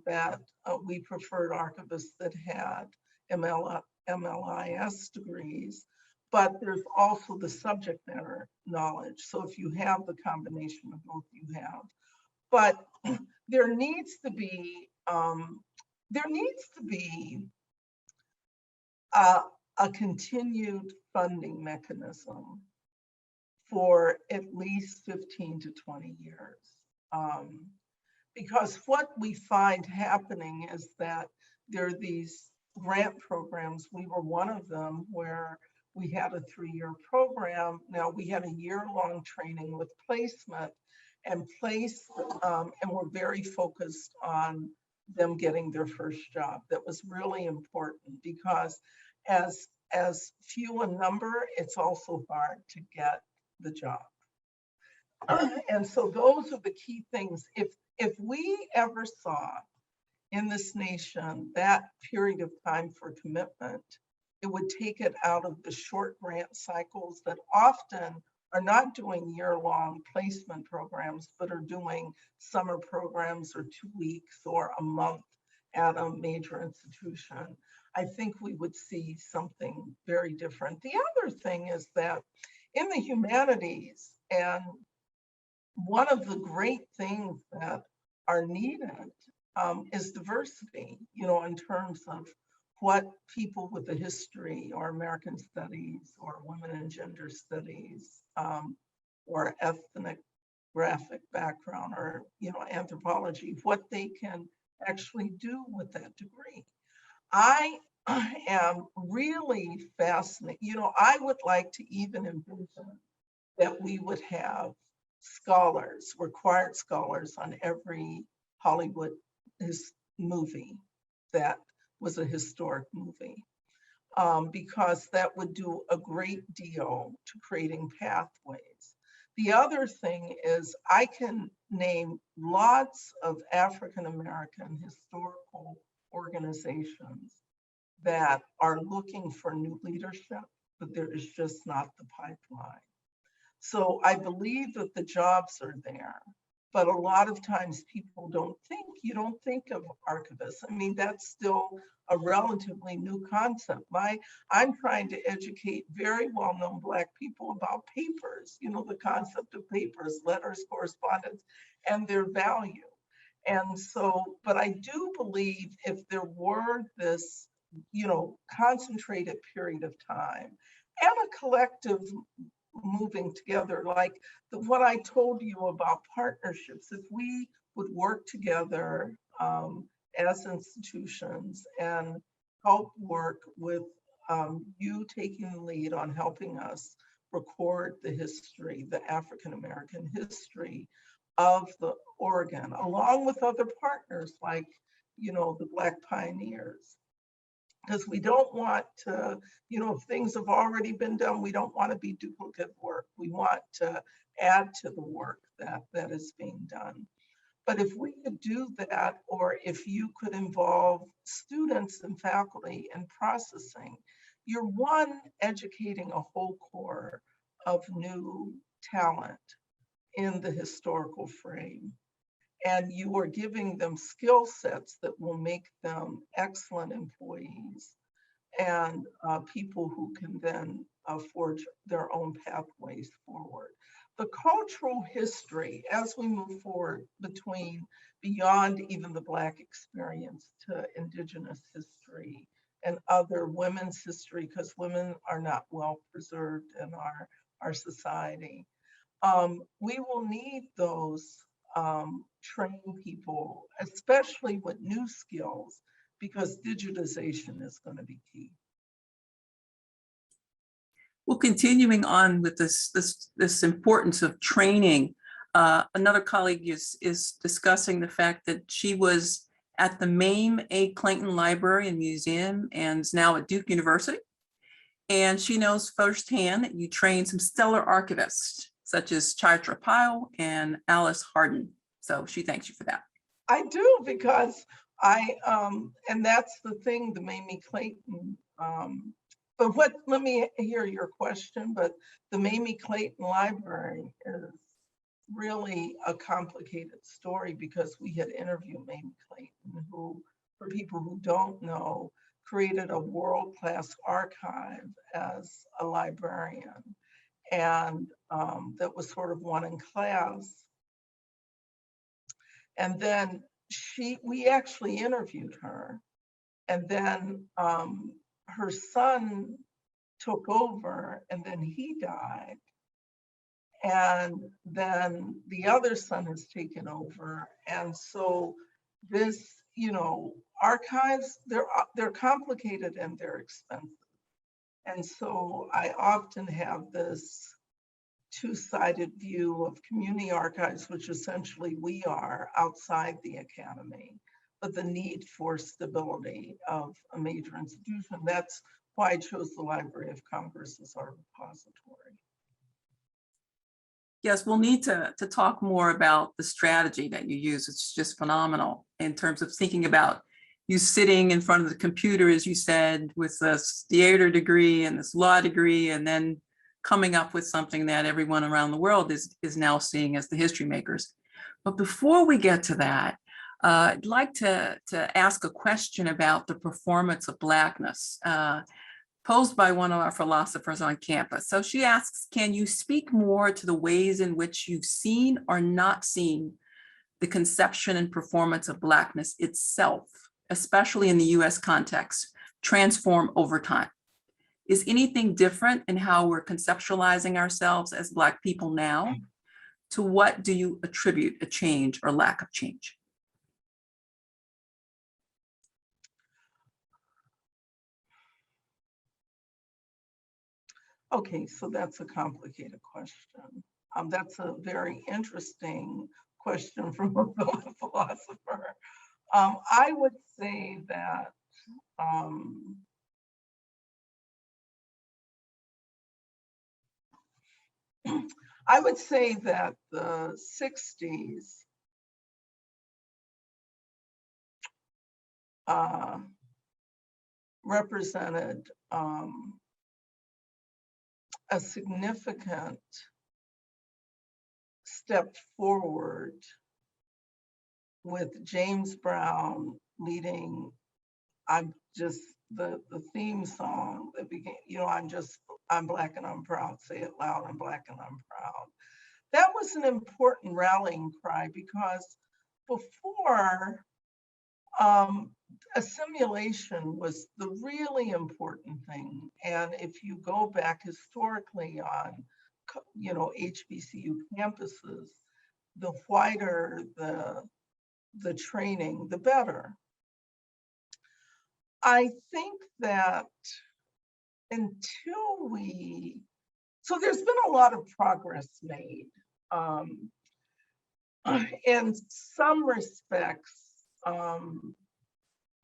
that we preferred archivists that had MLIS degrees, but there's also the subject matter knowledge. So if you have the combination of both, you have. But there needs to be a continued funding mechanism for at least 15 to 20 years. Because what we find happening is that there are these grant programs. We were one of them where we had a 3-year program. Now we had a year-long training with placement and we're very focused on them getting their first job. That was really important because as few in number, it's also hard to get the job. And so those are the key things. If we ever saw in this nation that period of time for commitment, it would take it out of the short grant cycles that often are not doing year-long placement programs, but are doing summer programs or 2 weeks or a month at a major institution. I think we would see something very different. The other thing is that in the humanities, and one of the great things that are needed is diversity, in terms of what people with a history or American studies or women and gender studies or ethnographic background or, anthropology, what they can actually do with that degree. I am really fascinated. I would like to even envision that we would have scholars, required scholars on every Hollywood movie that was a historic movie, because that would do a great deal to creating pathways. The other thing is I can name lots of African-American historical organizations that are looking for new leadership, but there is just not the pipeline. So I believe that the jobs are there, but a lot of times people you don't think of archivists. I mean, that's still a relatively new concept. I'm trying to educate very well-known Black people about papers, the concept of papers, letters, correspondence, and their value. And so, but I do believe if there were this, concentrated period of time and a collective moving together, like what I told you about partnerships, if we would work together as institutions and help work with you taking the lead on helping us record the history, the African-American history of the Oregon, along with other partners like, the Black pioneers. Because we don't want to, if things have already been done, we don't want to be duplicate work. We want to add to the work that is being done. But if we could do that, or if you could involve students and faculty in processing, you're educating a whole core of new talent in the historical frame. And you are giving them skill sets that will make them excellent employees and people who can then forge their own pathways forward. The cultural history, as we move forward beyond even the Black experience to Indigenous history and other women's history, because women are not well preserved in our society, we will need those train people, especially with new skills, because digitization is going to be key. Well, continuing on with this importance of training, another colleague is discussing the fact that she was at the Mame A. Clayton Library and Museum and is now at Duke University. And she knows firsthand that you trained some stellar archivists, such as Chaitra Pyle and Alice Harden. So she thanks you for that. I do, because and that's the thing, the Mamie Clayton, but let me hear your question, but the Mamie Clayton Library is really a complicated story because we had interviewed Mamie Clayton, who, for people who don't know, created a world-class archive as a librarian. And that was sort of one in class. And then we actually interviewed her, and then her son took over, and then he died. And then the other son has taken over. And so this, you know, archives, they're complicated and they're expensive. And so I often have this two-sided view of community archives, which essentially we are outside the academy, but the need for stability of a major institution. That's why I chose the Library of Congress as our repository. Yes, we'll need to talk more about the strategy that you use. It's just phenomenal in terms of thinking about you sitting in front of the computer, as you said, with this theater degree and this law degree, and then coming up with something that everyone around the world is now seeing as the history makers. But before we get to that, I'd like to ask a question about the performance of Blackness, posed by one of our philosophers on campus. So she asks, can you speak more to the ways in which you've seen or not seen the conception and performance of Blackness itself, especially in the US context, transform over time? Is anything different in how we're conceptualizing ourselves as Black people now? To what do you attribute a change or lack of change? Okay, so that's a complicated question. That's a very interesting question from a philosopher. I would say that the 60s represented a significant step forward with James Brown leading, the theme song that began, you know, I'm Black and I'm proud, say it loud, I'm Black and I'm proud. That was an important rallying cry because before, assimilation was the really important thing. And if you go back historically on, you know, HBCU campuses, the whiter the training, the better. I think that so there's been a lot of progress made. In some respects,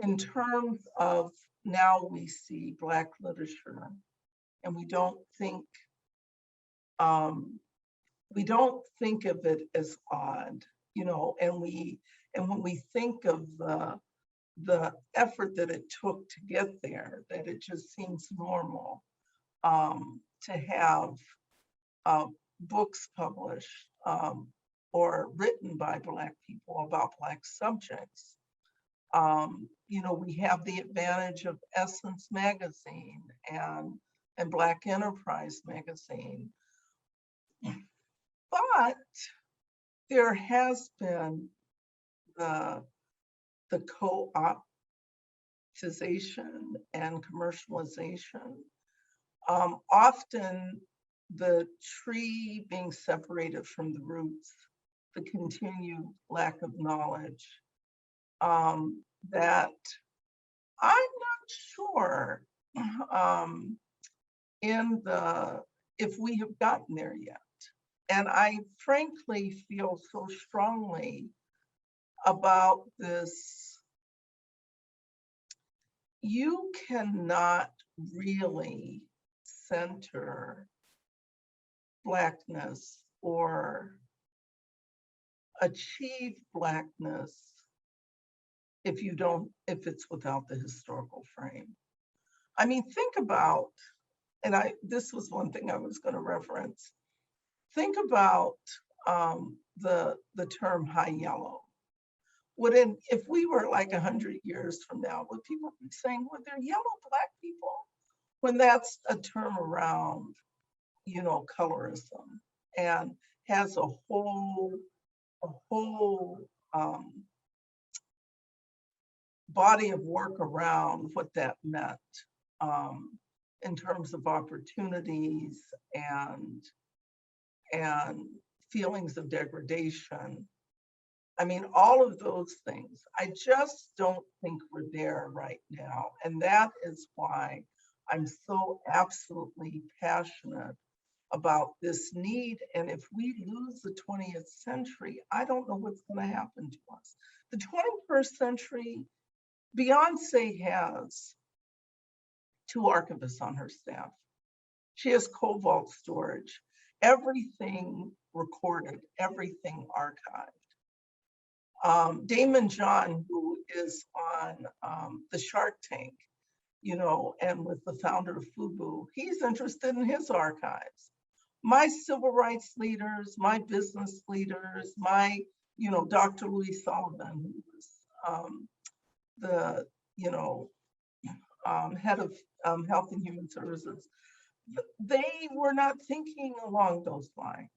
in terms of now we see Black literature and we don't think of it as odd, you know, and when we think of the effort that it took to get there, that it just seems normal to have books published or written by Black people about Black subjects. You know, we have the advantage of Essence magazine and Black Enterprise magazine. But there has been the co-optization and commercialization. Often the tree being separated from the roots, the continued lack of knowledge, that I'm not sure if we have gotten there yet. And I frankly feel so strongly about this. You cannot really center Blackness or achieve Blackness if it's without the historical frame. I mean, think about, and this was one thing I was going to reference. Think about the term high yellow. If we were like 100 years from now, would people be saying, well, they're yellow Black people? When that's a term around, you know, colorism and has a whole body of work around what that meant in terms of opportunities and feelings of degradation. I mean, all of those things. I just don't think we're there right now. And that is why I'm so absolutely passionate about this need. And if we lose the 20th century, I don't know what's going to happen to us. The 21st century, Beyonce has 2 archivists on her staff. She has cobalt storage, everything recorded, everything archived. Damon John, who is on the Shark Tank, you know, and with the founder of FUBU, he's interested in his archives. My civil rights leaders, my business leaders, my, you know, Dr. Louis Sullivan, who was the, you know, head of Health and Human Services, they were not thinking along those lines.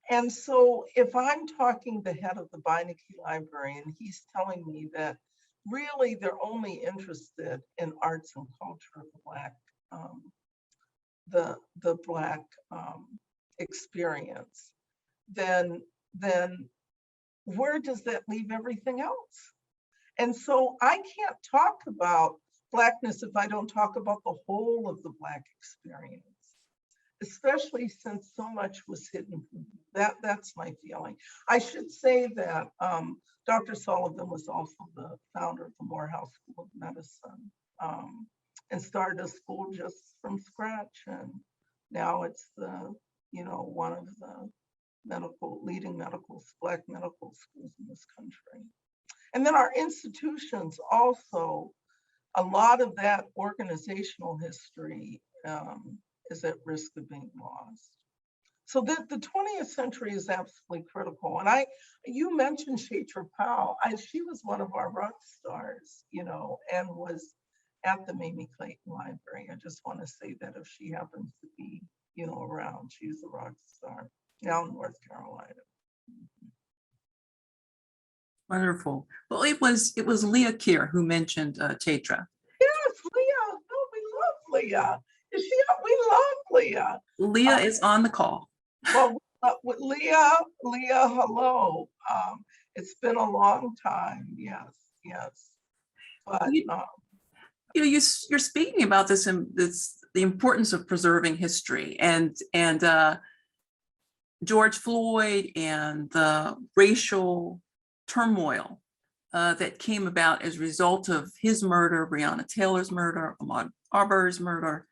And so if I'm talking the head of the Beinecke Library and he's telling me that really they're only interested in arts and culture of the Black experience, then where does that leave everything else? And so I can't talk about Blackness if I don't talk about the whole of the Black experience, especially since so much was hidden. That's my feeling. I should say that Dr. Sullivan was also the founder of the Morehouse School of Medicine and started a school just from scratch. And now it's the, you know, one of the leading Black medical schools in this country. And then our institutions also, a lot of that organizational history is at risk of being lost. So the 20th century is absolutely critical. And you mentioned Shatra Powell. She was one of our rock stars, you know, and was at the Mamie Clayton Library. I just want to say that if she happens to be, you know, around, she's a rock star now in North Carolina. Wonderful. Well, it was Leah Keir who mentioned Chatra. Yes, Leah. Oh, we love Leah. Is she? We love Leah. Leah is on the call. Well, with Leah, hello. It's been a long time. Yes. But you know, you're speaking about this and the importance of preserving history and George Floyd and the racial turmoil that came about as a result of his murder, Breonna Taylor's murder, Ahmaud Arbery's murder,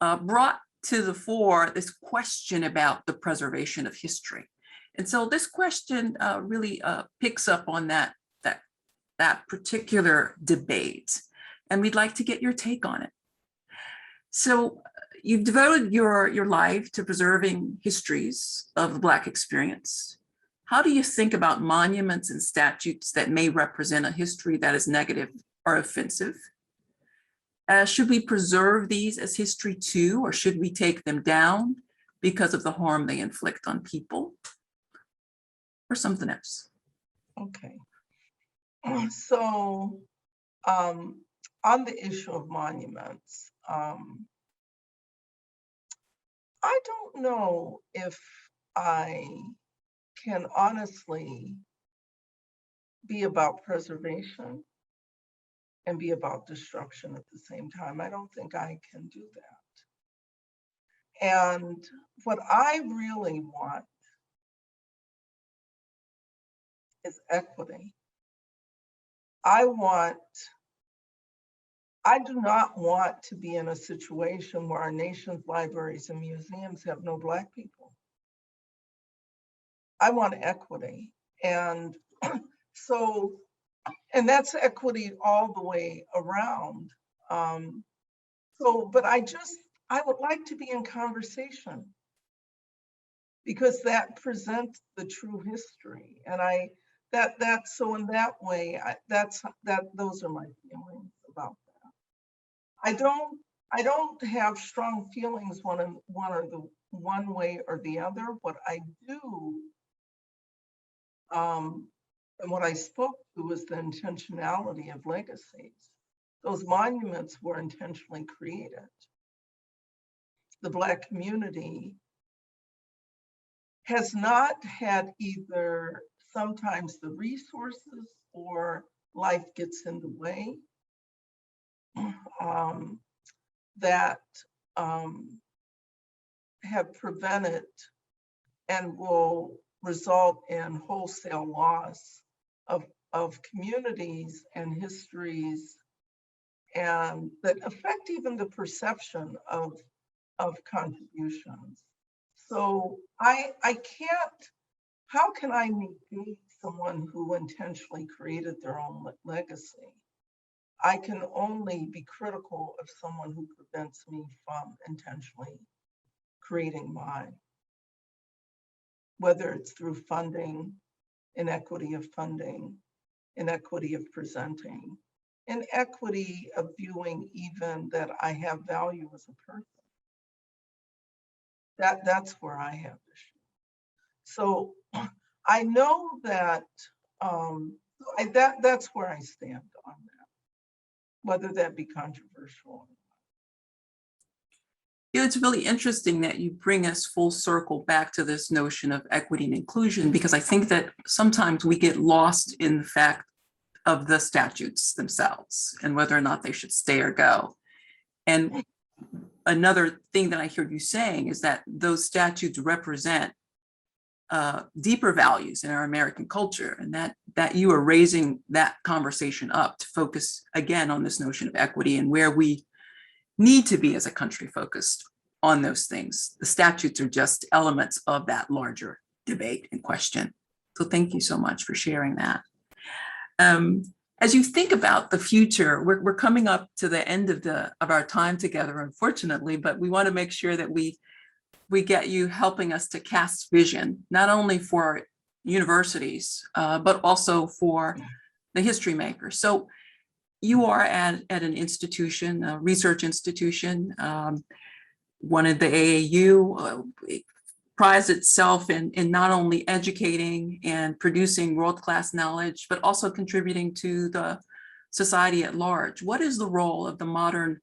brought to the fore this question about the preservation of history. And so this question really picks up on that particular debate. And we'd like to get your take on it. So you've devoted your life to preserving histories of the Black experience. How do you think about monuments and statues that may represent a history that is negative or offensive? Should we preserve these as history too, or should we take them down because of the harm they inflict on people? Or something else? Okay. So on the issue of monuments, I don't know if I can honestly be about preservation and be about destruction at the same time. I don't think I can do that. And what I really want is equity. I do not want to be in a situation where our nation's libraries and museums have no Black people. I want equity. And so, and that's equity all the way around. But I would like to be in conversation because that presents the true history. And so in that way, those are my feelings about that. I don't have strong feelings one way or the other. What I do, and what I spoke to was the intentionality of legacies. Those monuments were intentionally created. The Black community has not had either sometimes the resources or life gets in the way that have prevented and will result in wholesale loss of communities and histories, and that affect even the perception of contributions. So I can't, how can I negate someone who intentionally created their own legacy? I can only be critical of someone who prevents me from intentionally creating mine, whether it's through funding, inequity of funding, inequity of presenting, inequity of viewing even that I have value as a person. That's where I have issue. So I know that that's where I stand on that, whether that be controversial. Yeah, it's really interesting that you bring us full circle back to this notion of equity and inclusion, because I think that sometimes we get lost in the fact of the statutes themselves and whether or not they should stay or go. And another thing that I heard you saying is that those statutes represent deeper values in our American culture, and that you are raising that conversation up to focus again on this notion of equity and where we need to be as a country focused on those things. The statutes are just elements of that larger debate and question. So thank you so much for sharing that. As you think about the future, we're coming up to the end of our time together, unfortunately, but we want to make sure that we get you helping us to cast vision, not only for universities, but also for the history makers. So you are at an institution, a research institution, one of the AAU, prides itself in not only educating and producing world-class knowledge, but also contributing to the society at large. What is the role of the modern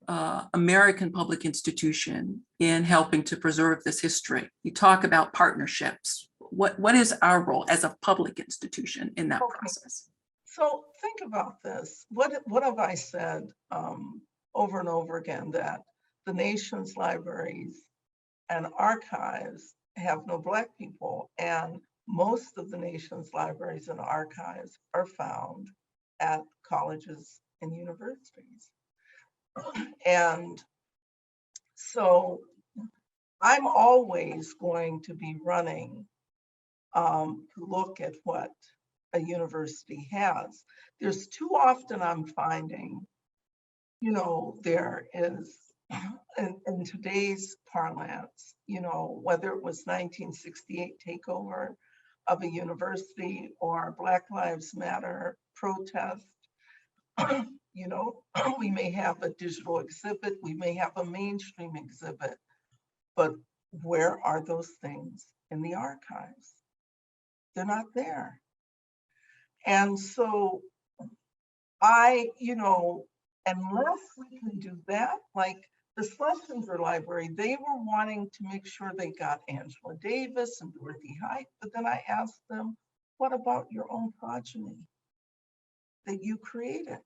American public institution in helping to preserve this history? You talk about partnerships. What is our role as a public institution in that process? So think about this. What have I said over and over again? That the nation's libraries and archives have no Black people, and most of the nation's libraries and archives are found at colleges and universities. And so I'm always going to be running to look at what a university has. There's too often I'm finding, there is, in today's parlance, whether it was 1968 takeover of a university or Black Lives Matter protest, we may have a digital exhibit, we may have a mainstream exhibit, but where are those things in the archives? They're not there. And so unless we can do that, like the Schlesinger Library, they were wanting to make sure they got Angela Davis and Dorothy Height, but then I asked them, what about your own progeny that you created?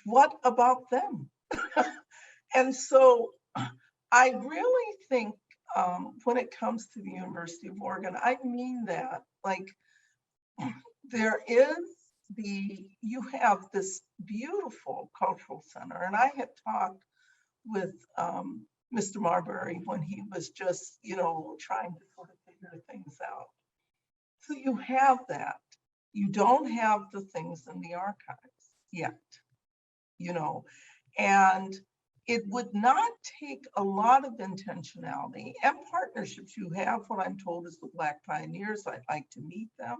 What about them? And so I really think when it comes to the University of Oregon, I mean that, like, you have this beautiful cultural center. And I had talked with Mr. Marbury when he was just, trying to sort of figure things out. So you have that. You don't have the things in the archives yet, and it would not take a lot of intentionality and partnerships. You have what I'm told is the Black Pioneers. I'd like to meet them.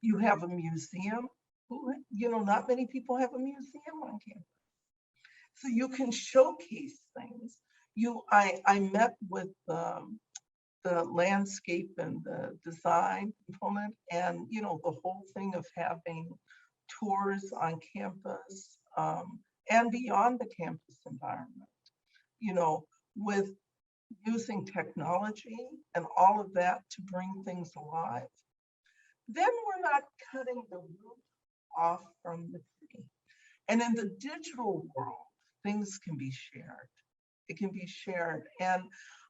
You have a museum. Not many people have a museum on campus. So you can showcase things. I met with the landscape and the design component, and the whole thing of having tours on campus and beyond the campus environment, with using technology and all of that to bring things alive, then we're not cutting the root off from the tree. And in the digital world, things can be shared. It can be shared. And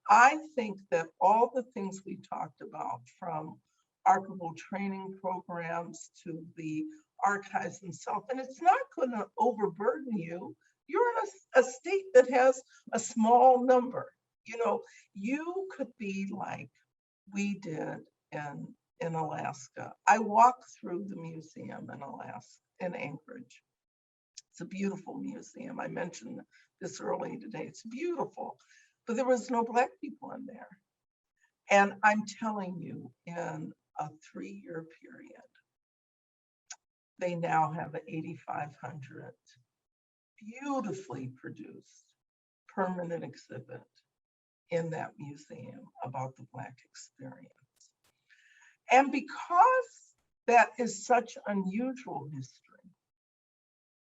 I think that all the things we talked about, from archival training programs to the archives themselves, and it's not going to overburden you. You're in a state that has a small number. You know, you could be like we did in Alaska. I walked through the museum in Alaska, in Anchorage. It's a beautiful museum. I mentioned this earlier today. It's beautiful, but there was no Black people in there. And I'm telling you, in a 3-year period, they now have an 8,500 beautifully produced permanent exhibit in that museum about the Black experience. And because that is such unusual history,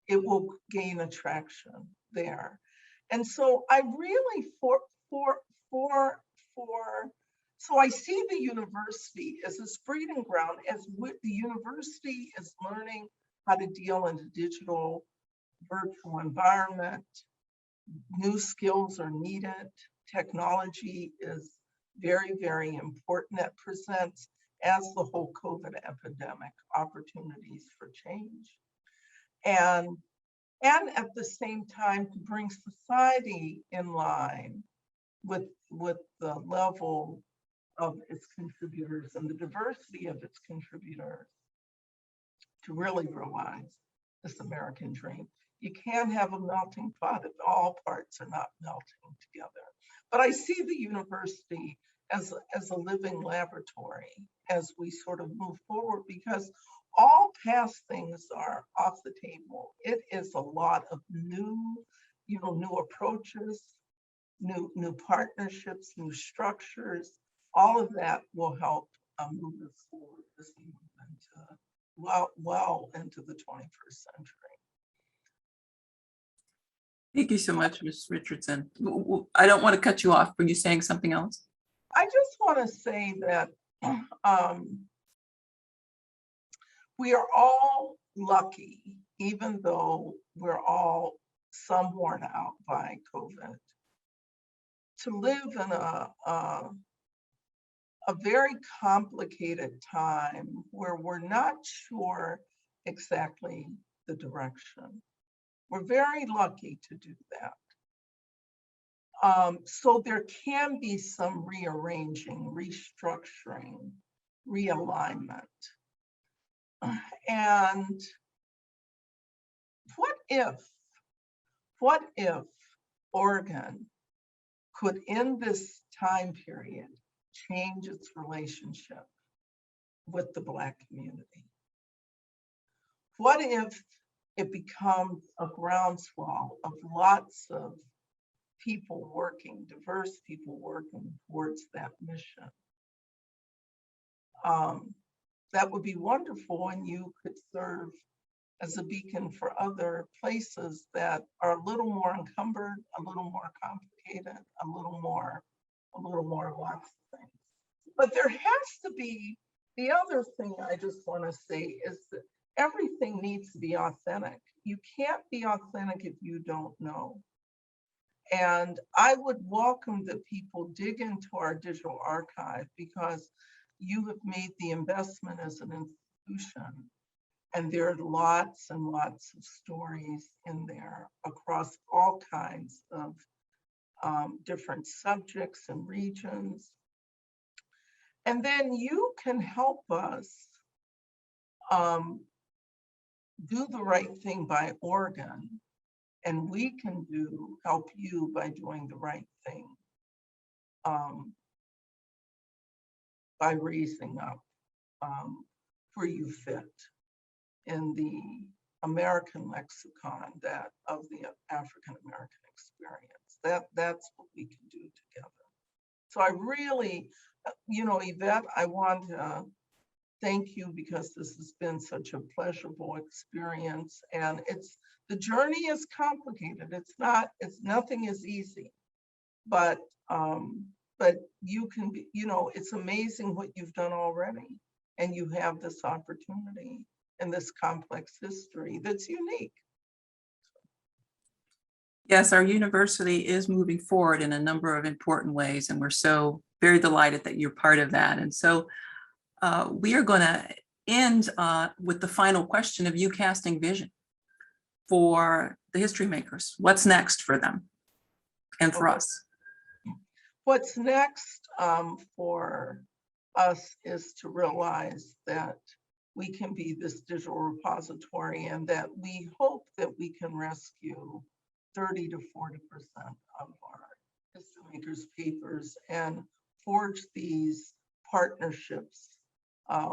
it will gain attraction there. And so I really, so I see the university as this breeding ground, as the university is learning how to deal in a digital virtual environment. New skills are needed. Technology is very, very important. That presents, as the whole COVID epidemic, opportunities for change. And at the same time, to bring society in line with the level of its contributors and the diversity of its contributors, to really realize this American dream. You can't have a melting pot if all parts are not melting together. But I see the university as a living laboratory as we sort of move forward, because all past things are off the table. It is a lot of new approaches, new partnerships, new structures. All of that will help move us forward as we move into well into the 21st century. Thank you so much, Ms. Richardson. I don't want to cut you off. Were you saying something else? I just want to say that we are all lucky, even though we're all some worn out by COVID, to live in a very complicated time where we're not sure exactly the direction. We're very lucky to do that. So there can be some rearranging, restructuring, realignment. And what if Oregon could, in this time period, change its relationship with the Black community? What if it becomes a groundswell of lots of people working, diverse people working towards that mission? That would be wonderful, and you could serve as a beacon for other places that are a little more encumbered, a little more complicated, a little more lots of things. But there has to be, the other thing I just want to say is that everything needs to be authentic. You can't be authentic if you don't know. And I would welcome that people dig into our digital archive, because you have made the investment as an institution. And there are lots and lots of stories in there across all kinds of different subjects and regions. And then you can help us do the right thing by Oregon, and we can help you by doing the right thing by raising up where you fit in the American lexicon of the African American experience. That's what we can do together. So I really, Yvette, I want to thank you, because this has been such a pleasurable experience, and the journey is complicated. Nothing is easy, but but you can be, you know, it's amazing what you've done already. And you have this opportunity and this complex history that's unique. Yes, our university is moving forward in a number of important ways, and we're so very delighted that you're part of that. And so we are going to end with the final question of you casting vision for the history makers. What's next for them and for us? What's next for us is to realize that we can be this digital repository, and that we hope that we can rescue 30 to 40% of our HistoryMakers papers and forge these partnerships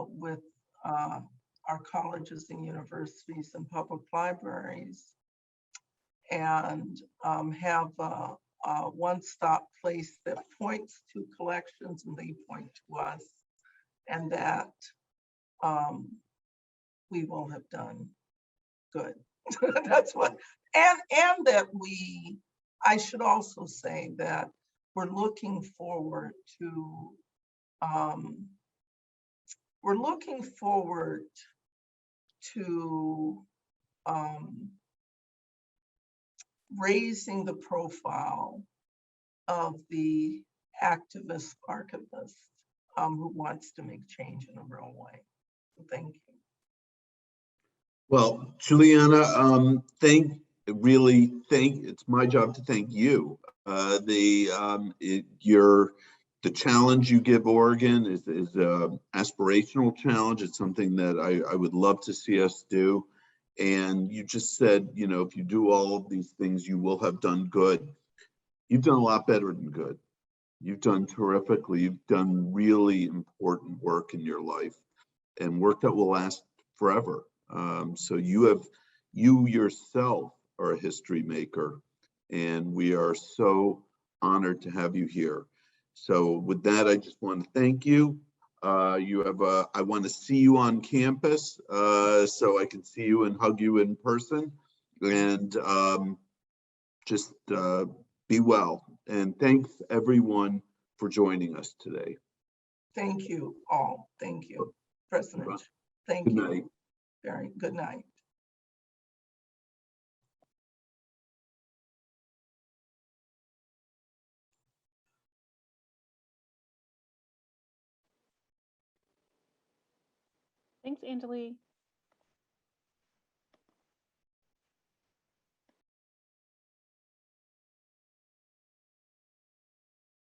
with our colleges and universities and public libraries, and have a one-stop place that points to collections and they point to us, and that we will have done good. That's what, and that I should also say that we're looking forward to raising the profile of the activist archivist who wants to make change in a real way. Thank you. Well, Julieanna, it's my job to thank you. The challenge you give Oregon is an aspirational challenge. It's something that I would love to see us do. And you just said, you know, if you do all of these things, you will have done good. You've done a lot better than good. You've done terrifically. You've done really important work in your life, and work that will last forever. So you yourself are a history maker, and we are so honored to have you here. So with that, I just want to thank you. I want to see you on campus so I can see you and hug you in person, and just be well. And thanks everyone for joining us today. Thank you all. Thank you, President. Thank you. Good night. Very good night. Thanks, Angeli.